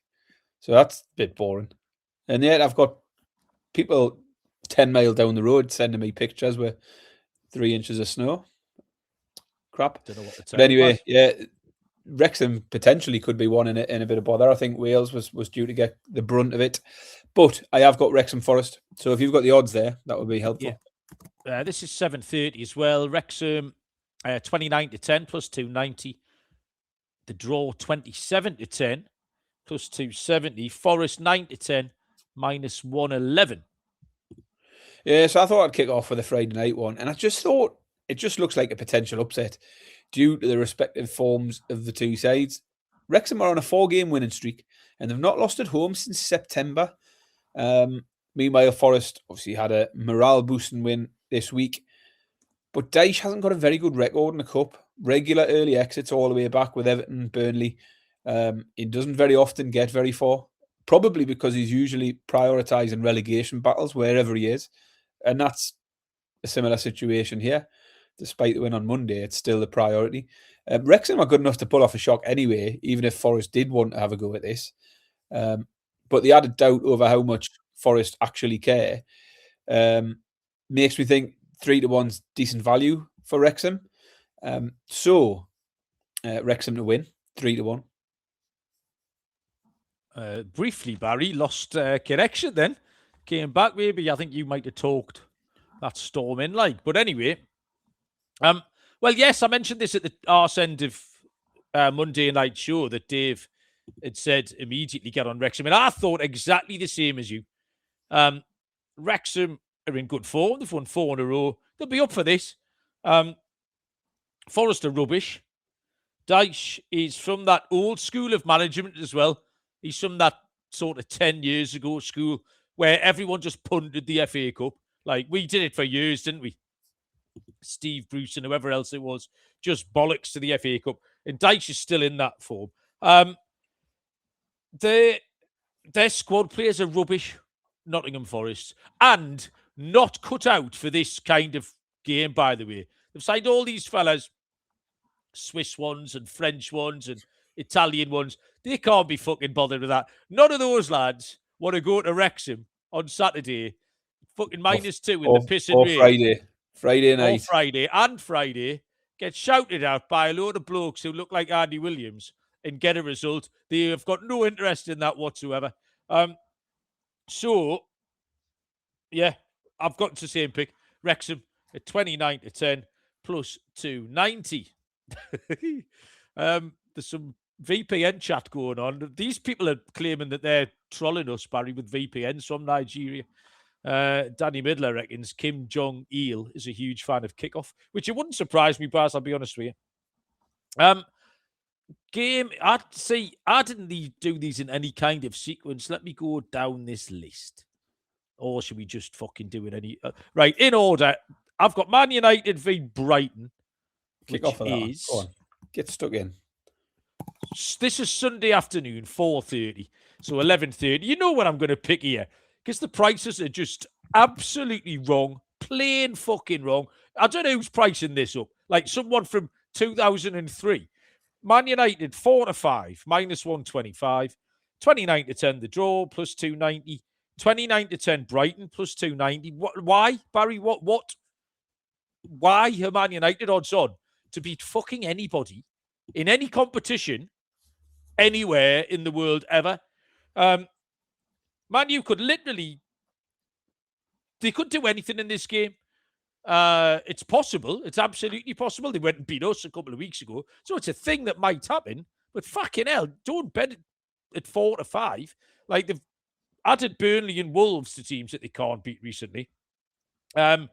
So that's a bit boring. And yet I've got people 10 miles down the road sending me pictures with 3 inches of snow. Crap. Don't know what to tell but anyway, yeah, Wrexham potentially could be one in a bit of bother. I think Wales was due to get the brunt of it. But I have got Wrexham Forest. So if you've got the odds there, that would be helpful. Yeah. This is 7:30 as well. Wrexham 29-10 plus 290. The draw 27-10 plus 270. Forest 9-10 minus 111. Yeah, so I thought I'd kick off with a Friday night one. And I just thought it just looks like a potential upset due to the respective forms of the two sides. Wrexham are on a 4-game winning streak, and they've not lost at home since September. Meanwhile, Forest obviously had a morale-boosting win this week. But Dyche hasn't got a very good record in the Cup. Regular early exits all the way back with Everton and Burnley. He doesn't very often get very far, probably because he's usually prioritising relegation battles wherever he is. And that's a similar situation here. Despite the win on Monday, it's still the priority. Wrexham are good enough to pull off a shock anyway, even if Forest did want to have a go at this. But the added doubt over how much Forest actually care makes me think 3-1's decent value for Wrexham. So Wrexham to win 3-1. Briefly, Barry lost connection. Then came back. Maybe I think you might have talked that storm in like. But anyway, well, yes, I mentioned this at the arse end of Monday night show that Dave had said immediately get on Wrexham, and I thought exactly the same as you. Wrexham are in good form. They've won 4 in a row. They'll be up for this. Forest are rubbish. Dyche is from that old school of management as well. He's from that sort of 10 years ago school where everyone just punted the FA Cup. Like, we did it for years, didn't we? Steve Bruce and whoever else it was, just bollocks to the FA Cup. And Dyche is still in that form. Their squad players are rubbish, Nottingham Forest, and not cut out for this kind of game, by the way. They've signed all these fellas, Swiss ones and French ones and Italian ones. They can't be fucking bothered with that. None of those lads want to go to Wrexham on Saturday, fucking -2 in the piss and rain. Friday night. Or Friday, get shouted at by a load of blokes who look like Andy Williams and get a result. They have got no interest in that whatsoever. So, yeah, I've got the same pick. Wrexham at 29-10 plus 290. There's some VPN chat going on. These people are claiming that they're trolling us, Barry, with VPNs from Nigeria. Danny Midler reckons Kim Jong-il is a huge fan of Kickoff, which it wouldn't surprise me, Baz, I'll be honest with you. Game, I didn't do these in any kind of sequence. Let me go down this list. Or should we just fucking do it any... right, in order, I've got Man United v Brighton. Kick off for that. Go on. Get stuck in. This is Sunday afternoon, 4:30. So 11:30. You know what I'm going to pick here. Because the prices are just absolutely wrong. Plain fucking wrong. I don't know who's pricing this up. Like someone from 2003. Man United 4-5, -125. 29-10 the draw, plus 290. 29-10 Brighton, plus 290. Why, Barry? What? Why are Man United odds on to beat fucking anybody in any competition anywhere in the world ever? Man U could literally... They could do anything in this game. It's possible. It's absolutely possible. They went and beat us a couple of weeks ago. So it's a thing that might happen. But fucking hell, don't bet it at 4-5. Like, they've added Burnley and Wolves to teams that they can't beat recently. They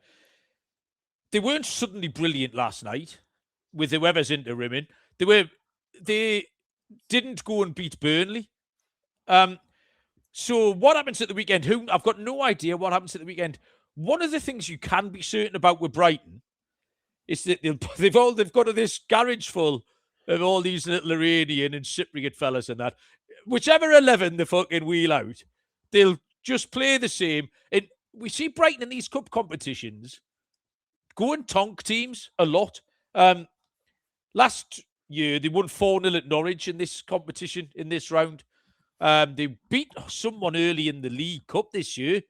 weren't suddenly brilliant last night with whoever's interimming. They didn't go and beat Burnley. So what happens at the weekend? I've got no idea what happens at the weekend. One of the things you can be certain about with Brighton is that they've got this garage full of all these little Iranian and Cypriot fellas and that. Whichever 11 they fucking wheel out, they'll just play the same. And we see Brighton in these cup competitions go and tonk teams a lot. Last year, they won 4-0 at Norwich in this competition, in this round. They beat someone early in the League Cup this year.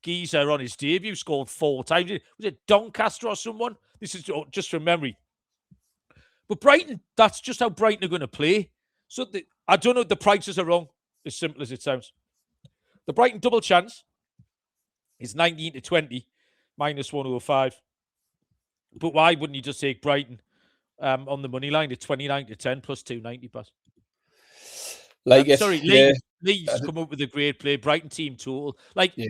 Geezer on his debut scored 4 times. Was it Doncaster or someone? This is just from memory. But Brighton, that's just how Brighton are going to play. So I don't know if the prices are wrong, as simple as it sounds. The Brighton double chance is 19-20, -105. But why wouldn't you just take Brighton on the money line at 29-10 plus 290 pass? Lee's come up with a great play. Brighton team total.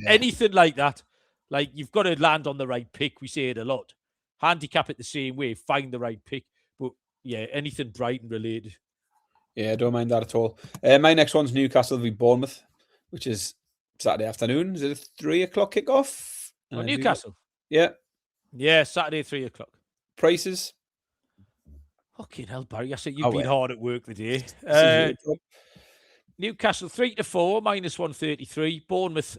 Anything like that. Like, you've got to land on the right pick. We say it a lot. Handicap it the same way. Find the right pick. But, yeah, anything Brighton related. Yeah, I don't mind that at all. My next one's Newcastle v Bournemouth, which is Saturday afternoon. Is it a 3 o'clock kickoff? Newcastle? Yeah. Yeah, Saturday, 3 o'clock. Prices? Fucking hell, Barry. I said you've been hard at work today. Newcastle 3-4, -133. Bournemouth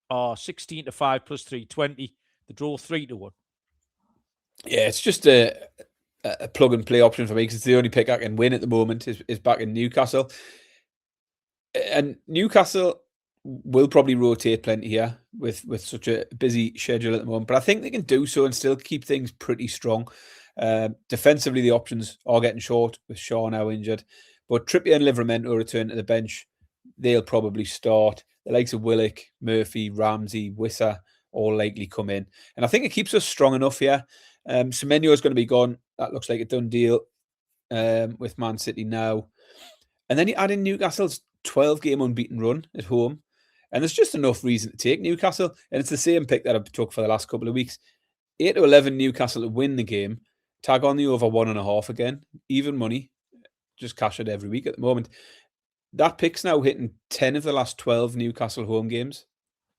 are 16-5 plus 320. The draw 3-1. Yeah, it's just a plug and play option for me because it's the only pick I can win at the moment is back in Newcastle. And Newcastle will probably rotate plenty here with such a busy schedule at the moment, but I think they can do so and still keep things pretty strong. Defensively, the options are getting short with Shaw now injured, but Trippier and Livramento return to the bench. They'll probably start. The likes of Willock, Murphy, Ramsey, Wissa all likely come in, and I think it keeps us strong enough here. Semenyo is going to be gone. That looks like a done deal with Man City now. And then you add in Newcastle's 12-game unbeaten run at home. And there's just enough reason to take Newcastle. And it's the same pick that I've took for the last couple of weeks. 8-11 Newcastle to win the game. Tag on the over 1.5 again. Even money. Just cash it every week at the moment. That pick's now hitting 10 of the last 12 Newcastle home games.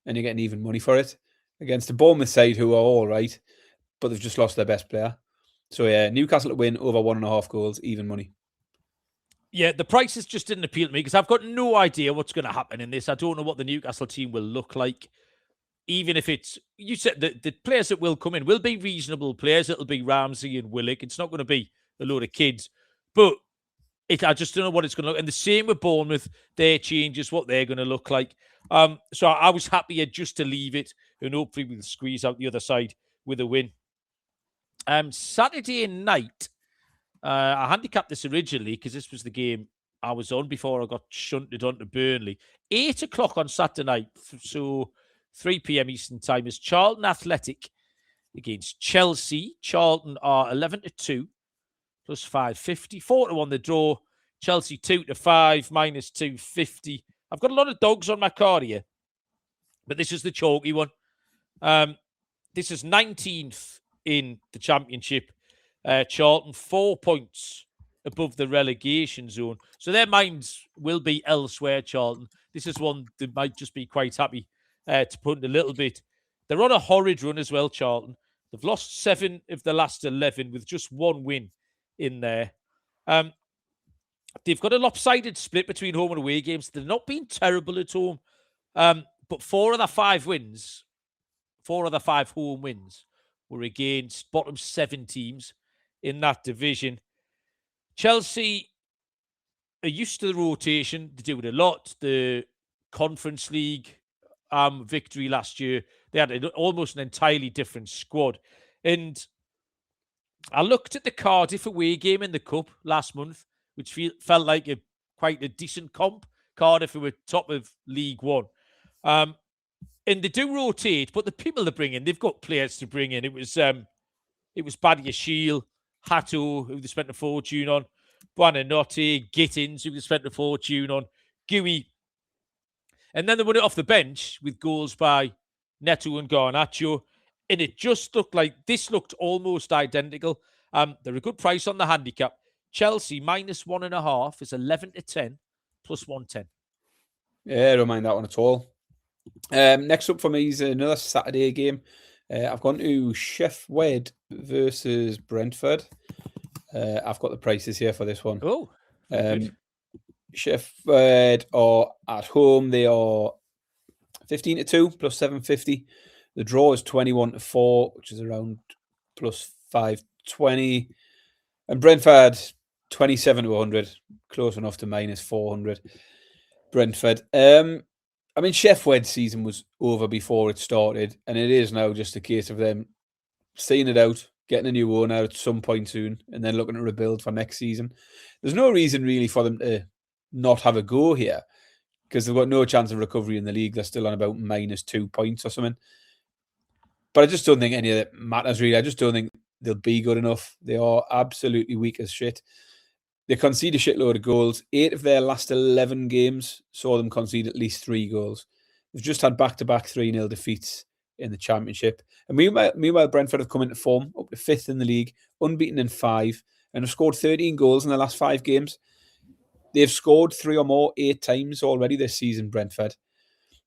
And you're getting even money for it. Against the Bournemouth side, who are all right. But they've just lost their best player. So yeah, Newcastle to win over 1.5 goals. Even money. Yeah, the prices just didn't appeal to me because I've got no idea what's going to happen in this. I don't know what the Newcastle team will look like. Even if it's, you said the players that will come in will be reasonable players. It'll be Ramsey and Willock. It's not going to be a load of kids. But I just don't know what it's going to look. And the same with Bournemouth. Their changes, what they're going to look like. So I was happier just to leave it and hopefully we'll squeeze out the other side with a win. Saturday night, I handicapped this originally because this was the game I was on before I got shunted onto Burnley. 8 o'clock on Saturday night, so 3 p.m. Eastern Time, is Charlton Athletic against Chelsea. Charlton are 11-2, plus 550. 4-1 the draw. Chelsea 2-5, minus 250. I've got a lot of dogs on my card here, but this is the chalky one. This is 19th in the Championship. Charlton 4 points above the relegation zone. So their minds will be elsewhere, Charlton. This is one that might just be quite happy to put in a little bit. They're on a horrid run as well, Charlton. They've lost 7 of the last 11 with just 1 win in there. They've got a lopsided split between home and away games. They've not been terrible at home. But 4 of their 5 wins, 4 of their 5 home wins were against bottom 7 teams in that division. Chelsea are used to the rotation. They do it a lot. The Conference League victory last year, they had almost an entirely different squad. And I looked at the Cardiff away game in the Cup last month, which felt like quite a decent comp. Cardiff who were top of League One. And they do rotate, but the people they bring in, they've got players to bring in. It was Badia Shield, Hato, who they spent a fortune on, Buonanotte, Gittins, who they spent a fortune on, Gooey. And then they won it off the bench with goals by Neto and Garnacho. And it just looked like this looked almost identical. They're a good price on the handicap. Chelsea minus 1.5 is 11-10, plus 110. Yeah, I don't mind that one at all. Next up for me is another Saturday game. I've gone to Sheffield versus Brentford. I've got the prices here for this one. Oh, good. Sheffield are at home. They are 15-2 plus 750. The draw is 21-4, which is around plus 520. And Brentford 27-100, close enough to minus 400. Brentford. I mean, Sheffield's season was over before it started, and it is now just a case of them seeing it out, getting a new owner at some point soon, and then looking to rebuild for next season. There's no reason really for them to not have a go here, because they've got no chance of recovery in the league. They're still on about minus 2 points or something. But I just don't think any of that matters really. I just don't think they'll be good enough. They are absolutely weak as shit. They concede a shitload of goals. 8 of their last 11 games saw them concede at least 3 goals. They've just had back-to-back 3-0 defeats in the Championship. And meanwhile, Brentford have come into form, up to 5th in the league, unbeaten in 5, and have scored 13 goals in the last 5 games. They've scored 3 or more 8 times already this season, Brentford.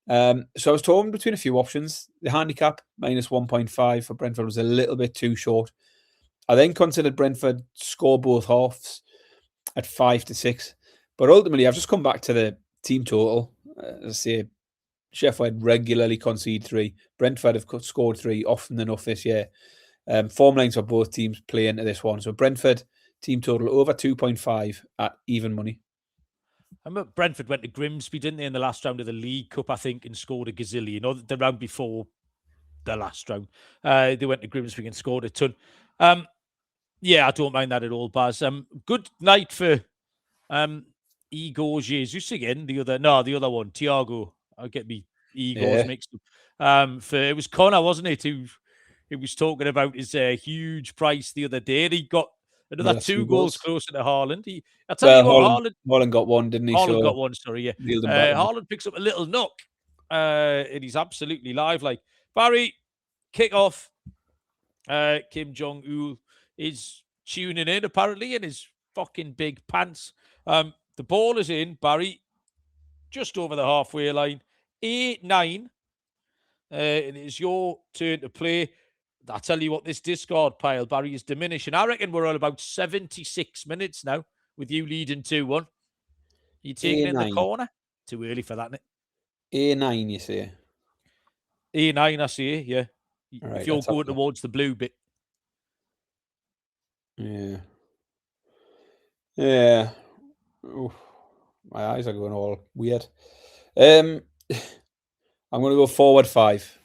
So I was torn between a few options. The handicap, minus 1.5 for Brentford, was a little bit too short. I then considered Brentford score both halves at 5-6. But ultimately, I've just come back to the team total. As I say, Sheffield regularly concede 3. Brentford have scored 3 often enough this year. Form lines for both teams play into this one. So Brentford team total over 2.5 at even money. I remember Brentford went to Grimsby, didn't they, in the last round of the League Cup, I think, and scored a gazillion. Or the round before the last round. They went to Grimsby and scored a ton. Yeah, I don't mind that at all, Baz. Good night for Igor Jesus again. The other one, Thiago. I'll get me Igor's mixed up. It was Connor, wasn't it, who was talking about his huge price the other day. And he got another 2 goals closer to Haaland. I tell you what, Haaland got one, didn't he? Haaland got one, sorry, yeah. Nailed him back. Haaland picks up a little knock, and he's absolutely live. Like, Barry, kick off. Kim Jong-un is tuning in, apparently, in his fucking big pants. The ball is in, Barry, just over the halfway line. 8-9. And it's your turn to play. I tell you what, this discard pile, Barry, is diminishing. I reckon we're on about 76 minutes now with you leading 2-1. You taking it in the corner? Too early for that, isn't it? A9, you say? A9, I say, yeah. Right, if you're going towards the blue bit. Yeah. Yeah. Oof. My eyes are going all weird. I'm going to go forward 5.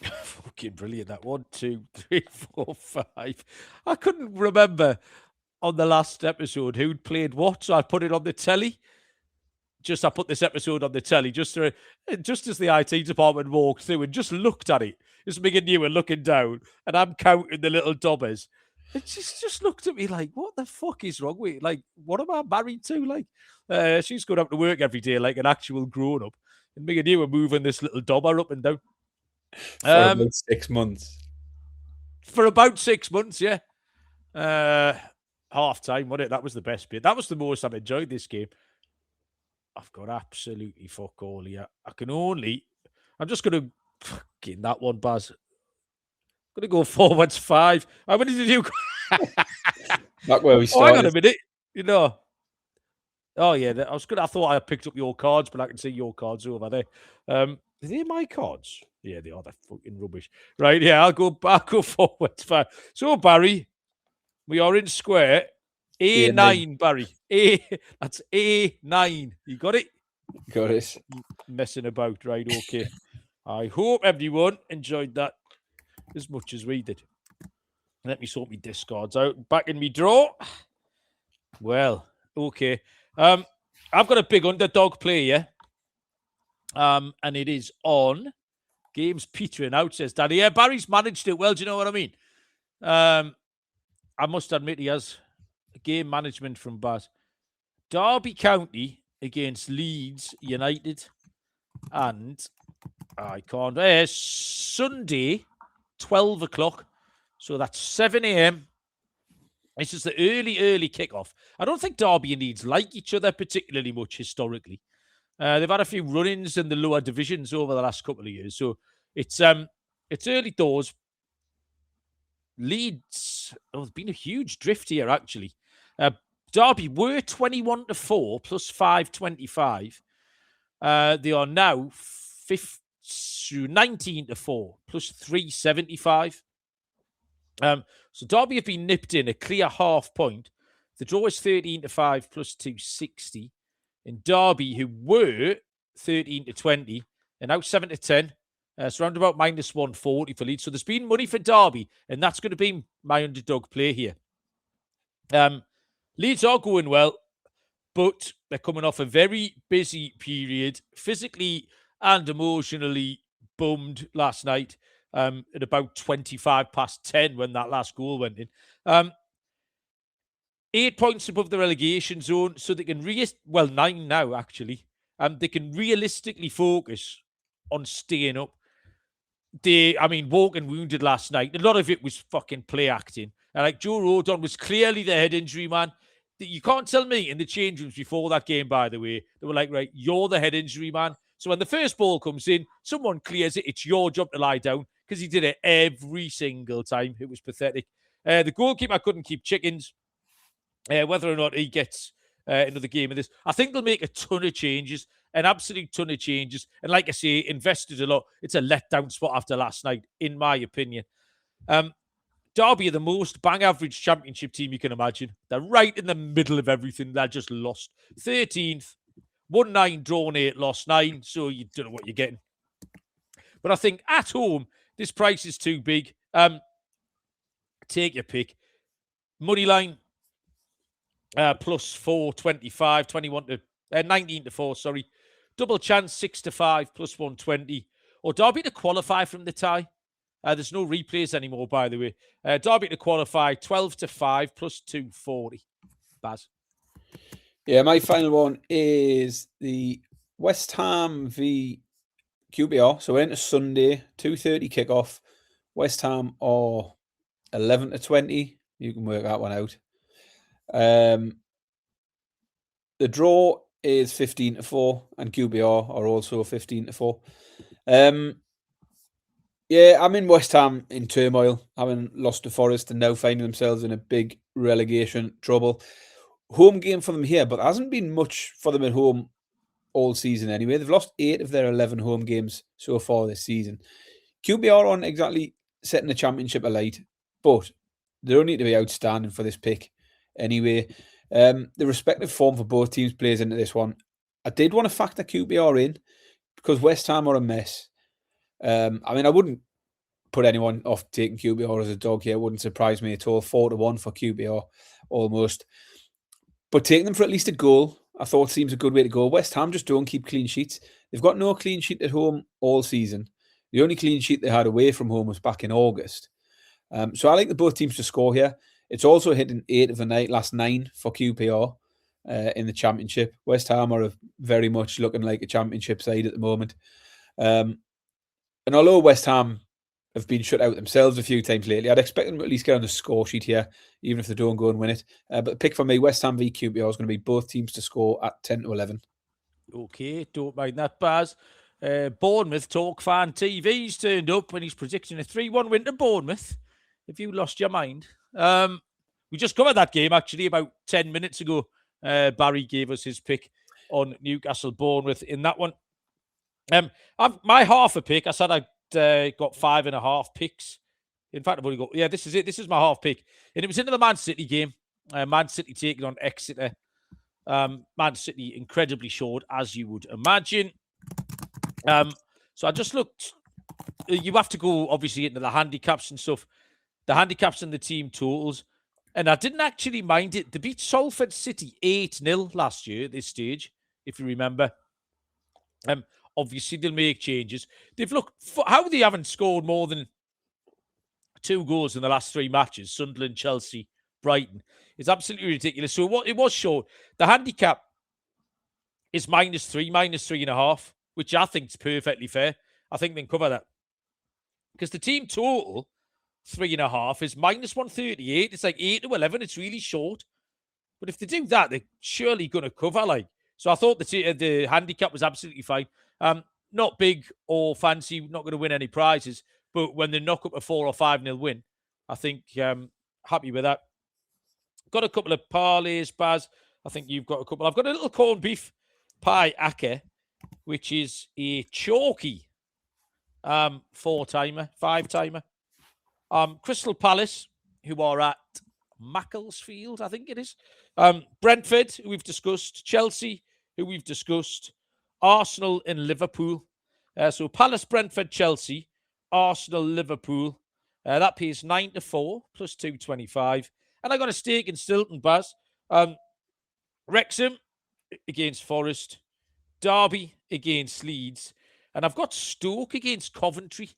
Fucking brilliant, that. 1, 2, 3, 4, 5. I couldn't remember on the last episode who'd played what, so I put it on the telly. I put this episode on the telly just as the IT department walked through and just looked at it. Just me and you were looking down, and I'm counting the little dobbers. It just looked at me like, what the fuck is wrong with it? Like, what am I married to? Like, she's going out to work every day like an actual grown-up. And me and you were moving this little dobber up and down. For about 6 months. For about 6 months, yeah. Half time, wasn't it? That was the best bit. That was the most I've enjoyed this game. I've got absolutely fuck all here. I'm just going to get that one, Baz. I'm going to go forwards 5. How many did you go? Back where we started. Hang on a minute. Oh, yeah. I thought I had picked up your cards, but I can see your cards over there. Are they my cards? Yeah, they are. They're fucking rubbish. Right, yeah, I'll go forwards 5. So, Barry, we are in square. A9, Barry. That's A9. You got it? Got it. Messing about, right? Okay. I hope everyone enjoyed that as much as we did. Let me sort my discards out. Back in me draw. Well, okay. I've got a big underdog play here. And it is on Games petering out, says Daddy. Yeah, Barry's managed it well. Do you know what I mean? I must admit he has game management from Baz. Derby County against Leeds United. And I can't. Sunday, 12 o'clock. So that's 7 a.m. This is the early kickoff. I don't think Derby and Leeds like each other particularly much historically. They've had a few run-ins in the lower divisions over the last couple of years. So it's early doors. Leeds, there's been a huge drift here, actually. Derby were 21-4 plus 525. They are now 19-4 plus 375. So Derby have been nipped in a clear half point. The draw is 13-5 plus 260. And Derby, who were 13-20, are now 7-10. So round about minus 140 for Leeds. So there's been money for Derby, and that's going to be my underdog play here. Leeds are going well, but they're coming off a very busy period, physically and emotionally bummed last night at about 10:25 when that last goal went in. 8 points above the relegation zone, so they can 9 now, actually. They can realistically focus on staying up. Walking wounded last night. A lot of it was fucking play acting. And like Joe Rodon was clearly the head injury man. You can't tell me in the change rooms before that game, by the way, they were like, right, you're the head injury man. So when the first ball comes in, someone clears it. It's your job to lie down, because he did it every single time. It was pathetic. The goalkeeper couldn't keep chickens. Whether or not he gets another game of this, I think they'll make a ton of changes, an absolute ton of changes. And like I say, invested a lot. It's a letdown spot after last night, in my opinion. Derby are the most bang average championship team you can imagine. They're right in the middle of everything. They're just lost. 13th. Won 9, drawn 8, lost 9. So you don't know what you're getting. But I think at home, this price is too big. Take your pick. Moneyline, plus 425, 21 to 19 to 4, sorry. Double chance 6 to 5, plus 120. Or Derby to qualify from the tie. There's no replays anymore, by the way. Derby to qualify 12 to 5, plus 240. Baz. Yeah, my final one is the West Ham v QPR. So we're into Sunday, 2:30 kickoff. West Ham are 11 to 20. You can work that one out. The draw is 15 to 4, and QPR are also 15 to 4. Yeah, I'm in West Ham in turmoil, having lost to Forest and now finding themselves in a big relegation trouble. Home game for them here, but there hasn't been much for them at home all season anyway. They've lost 8 of their 11 home games so far this season. QPR aren't exactly setting the championship alight, but they don't need to be outstanding for this pick anyway. The respective form for both teams plays into this one. I did want to factor QPR in because West Ham are a mess. I mean, I wouldn't put anyone off taking QPR as a dog here. It wouldn't surprise me at all. 4 to 1 for QPR almost. But taking them for at least a goal, I thought seems a good way to go. West Ham just don't keep clean sheets. They've got no clean sheet at home all season. The only clean sheet they had away from home was back in August. So I like the both teams to score here. It's also hitting 8 of the last 9 for QPR in the championship. West Ham are very much looking like a championship side at the moment. And although West Ham have been shut out themselves a few times lately, I'd expect them to at least get on the score sheet here, even if they don't go and win it. But the pick for me, West Ham v QPR, is going to be both teams to score at 10 to 11. Okay, don't mind that, Baz. Bournemouth Talk Fan TV's turned up when he's predicting a 3-1 win to Bournemouth. Have you lost your mind? We just covered that game, actually, about 10 minutes ago. Barry gave us his pick on Newcastle Bournemouth in that one. My half a pick, I said I got 5.5 picks. In fact, I've only got, this is it. This is my half pick. And it was into the Man City game. Man City taking on Exeter. Man City incredibly short, as you would imagine. So I just looked. You have to go, obviously, into the handicaps and stuff. The handicaps and the team totals. And I didn't actually mind it. They beat Salford City 8-0 last year at this stage, if you remember. Obviously, they'll make changes. They've looked, how they haven't scored more than 2 goals in the last 3 matches, Sunderland, Chelsea, Brighton, is absolutely ridiculous. So it was short. The handicap is -3, -3.5, which I think is perfectly fair. I think they can cover that. Because the team total, 3.5, is -138. It's like 8 to 11. It's really short. But if they do that, they're surely going to cover. So I thought the handicap was absolutely fine. Not big or fancy, not going to win any prizes. But when they knock up a 4 or 5-0 win, I think happy with that. Got a couple of parlays, Baz. I think you've got a couple. I've got a little corned beef pie acca, which is a chalky 4-timer, 5-timer. Crystal Palace, who are at Macclesfield, I think it is. Brentford, who we've discussed. Chelsea, who we've discussed. Arsenal and Liverpool. So Palace, Brentford, Chelsea, Arsenal, Liverpool. That pays 9 to 4 plus 225. And I got a stake in Stilton, Baz. Wrexham against Forest. Derby against Leeds. And I've got Stoke against Coventry.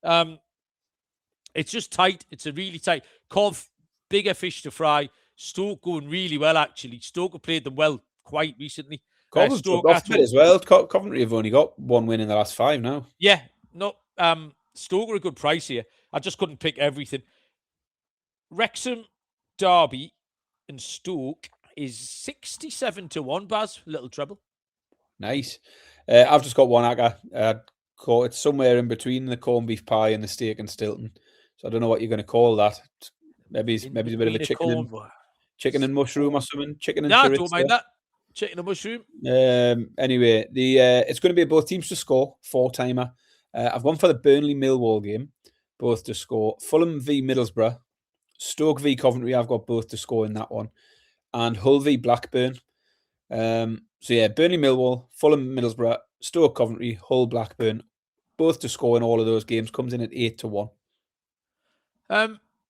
It's just tight. It's a really tight. Cov, bigger fish to fry. Stoke going really well, actually. Stoke have played them well quite recently. Stoke off a bit as well. Coventry have only got 1 win in the last 5 now. Yeah, no. Stoke are a good price here. I just couldn't pick everything. Wrexham, Derby, and Stoke is 67 to 1, Baz. Little treble. Nice. I've just got one acca. It's somewhere in between the corned beef pie and the steak and Stilton. So I don't know what you're going to call that. Maybe it's a bit of a chicken and mushroom or something. Chicken and chorizo. Don't mind that. Chicken and mushroom. Anyway, it's going to be both teams to score, 4-timer. I've gone for the Burnley Millwall game, both to score. Fulham v Middlesbrough, Stoke v Coventry. I've got both to score in that one, and Hull v Blackburn. So yeah, Burnley, Millwall, Fulham, Middlesbrough, Stoke, Coventry, Hull, Blackburn, both to score in all of those games, comes in at 8-1.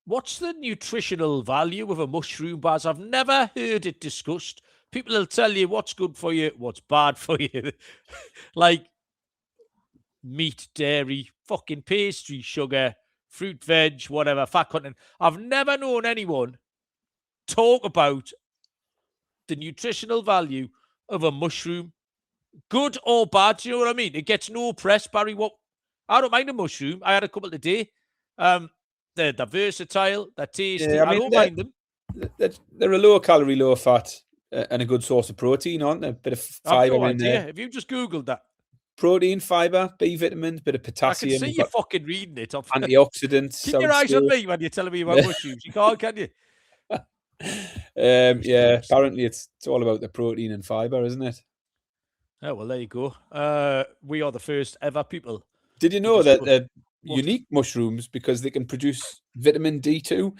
What's the nutritional value of a mushroom, Baz? I've never heard it discussed. People will tell you what's good for you, what's bad for you. Like meat, dairy, fucking pastry, sugar, fruit, veg, whatever, fat content. I've never known anyone talk about the nutritional value of a mushroom, good or bad. Do you know what I mean? It gets no press, Barry. What? I don't mind a mushroom. I had a couple today. They're versatile. They're tasty. Yeah, I don't mind them. They're a low calorie, low fat, and a good source of protein, aren't they? A bit of I've fiber no in idea. there. Have you just Googled that? Protein, fiber, B vitamins, bit of I can potassium. see you fucking reading it. Antioxidants. Keep your eyes on me when you're telling me about mushrooms. You can't, can you? Yeah, apparently it's all about the protein and fiber, isn't it? Oh, well, there you go. We are the first ever people. Did you know that they're unique mushrooms because they can produce vitamin D2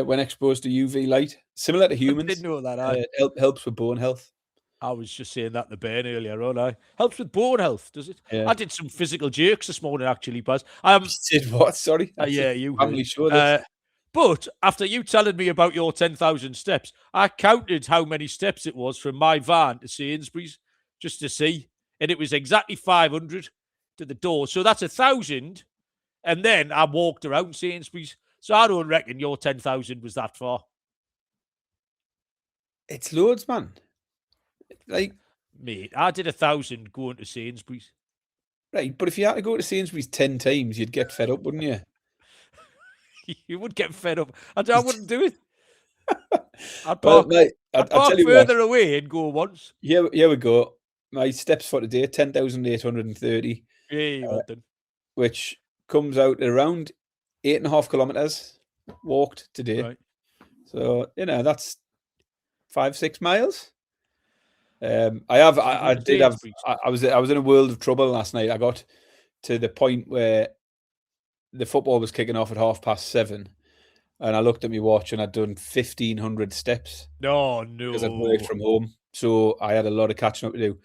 when exposed to UV light, similar to humans? I didn't know that. Helps with bone health. I was just saying that to Ben earlier on. Helps with bone health, does it? Yeah. I did some physical jerks this morning, actually, Buzz. Did what? Sorry. Yeah, you family show. But after you telling me about your 10,000 steps, I counted how many steps it was from my van to Sainsbury's just to see. And it was exactly 500 to the door. So that's 1,000. And then I walked around Sainsbury's. So I don't reckon your 10,000 was that far. It's loads, man. Like, mate, I did 1,000 going to Sainsbury's. Right, but if you had to go to Sainsbury's 10 times, you'd get fed up, wouldn't you? You would get fed up. I wouldn't do it. I'd park, I'd park further away and go once. Here we go. My steps for today, 10,830. Yeah, well done. Which comes out at around 8.5 kilometers walked today. Right. So, that's 5-6 miles. I was in a world of trouble last night. I got to the point where the football was kicking off at 7:30, and I looked at my watch and I'd done 1,500 steps. No, because I'd worked from home, so I had a lot of catching up to do.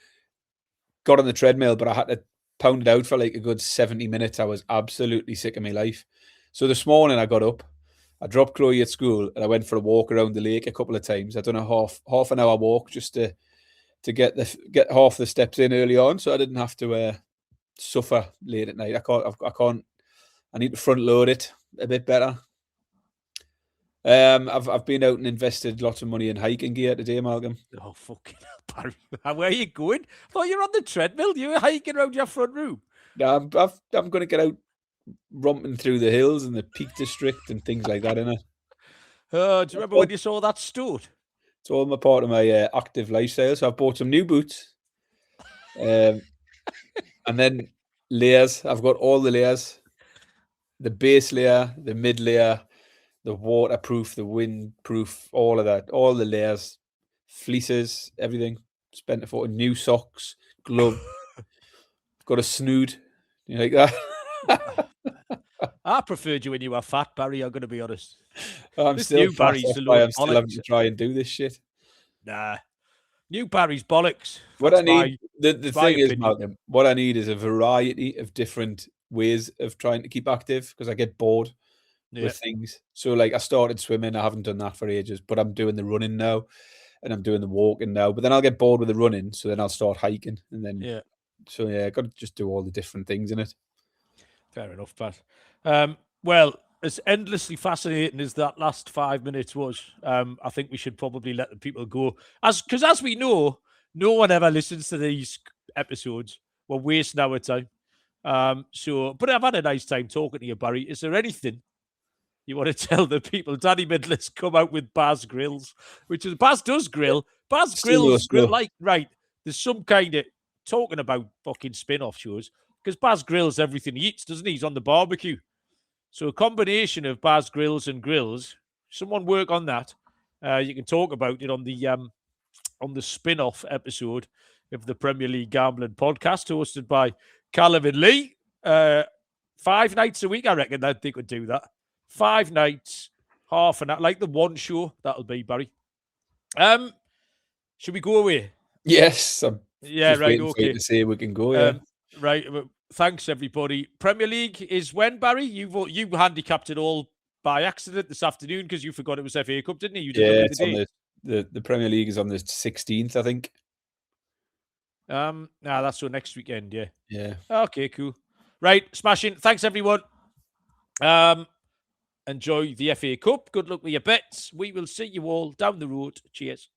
Got on the treadmill, but I had to pound it out for like a good 70 minutes. I was absolutely sick of my life. So this morning I got up, I dropped Chloe at school, and I went for a walk around the lake a couple of times. I'd done a half an hour walk just to get half the steps in early on, so I didn't have to suffer late at night. I need to front load it a bit better. I've been out and invested lots of money in hiking gear today, Malcolm. Oh, fucking hell, Barry. Where are you going? I thought you were on the treadmill. You were hiking around your front room. Yeah, I'm going to get out romping through the hills and the Peak District and things like that, innit? Do you remember when you saw that stud? It's all my part of my active lifestyle. So I've bought some new boots. And then layers. I've got all the layers. The base layer, the mid layer, the waterproof, the windproof, all of that, all the layers, fleeces, everything. Spent a fortune. New socks, glove. Got a snood. You like that? I preferred you when you were fat, Barry. I'm going to be honest. I'm still having to try and do this shit. Nah. New Barry's bollocks. What I need, the thing is, Malcolm, what I need is a variety of different ways of trying to keep active, because I get bored with things. So like I started swimming. I haven't done that for ages, but I'm doing the running now and I'm doing the walking now. But then I'll get bored with the running, so then I'll start hiking, and then I got to just do all the different things in it. Fair enough, Pat. Well, as endlessly fascinating as that last 5 minutes was, I think we should probably let the people go. Because as we know, no one ever listens to these episodes. We're wasting our time. But I've had a nice time talking to you, Barry. Is there anything you want to tell the people? Danny Midler's come out with Baz Grills, which is Baz does grill. Baz Grills, right. There's some kind of talking about fucking spin-off shows, because Baz grills everything he eats, doesn't he? He's on the barbecue. So a combination of Baz Grills and Grills. Someone work on that. You can talk about it on the spin-off episode of the Premier League Gambling Podcast, hosted by Callum and Lee. 5 nights a week, I reckon that they could do that. 5 nights, half an hour, like the one show. That'll be, Barry. Should we go away? Yes, I'm Yeah, just right. waiting for you Okay. to say we can go. Yeah. Right. Well, thanks, everybody. Premier League is when, Barry? You handicapped it all by accident this afternoon because you forgot it was FA Cup, didn't you? You didn't Yeah, look at it's the on date. the Premier League is on the 16th, I think. That's so next weekend. Yeah. Yeah. Okay. Cool. Right. Smashing. Thanks, everyone. Enjoy the FA Cup. Good luck with your bets. We will see you all down the road. Cheers.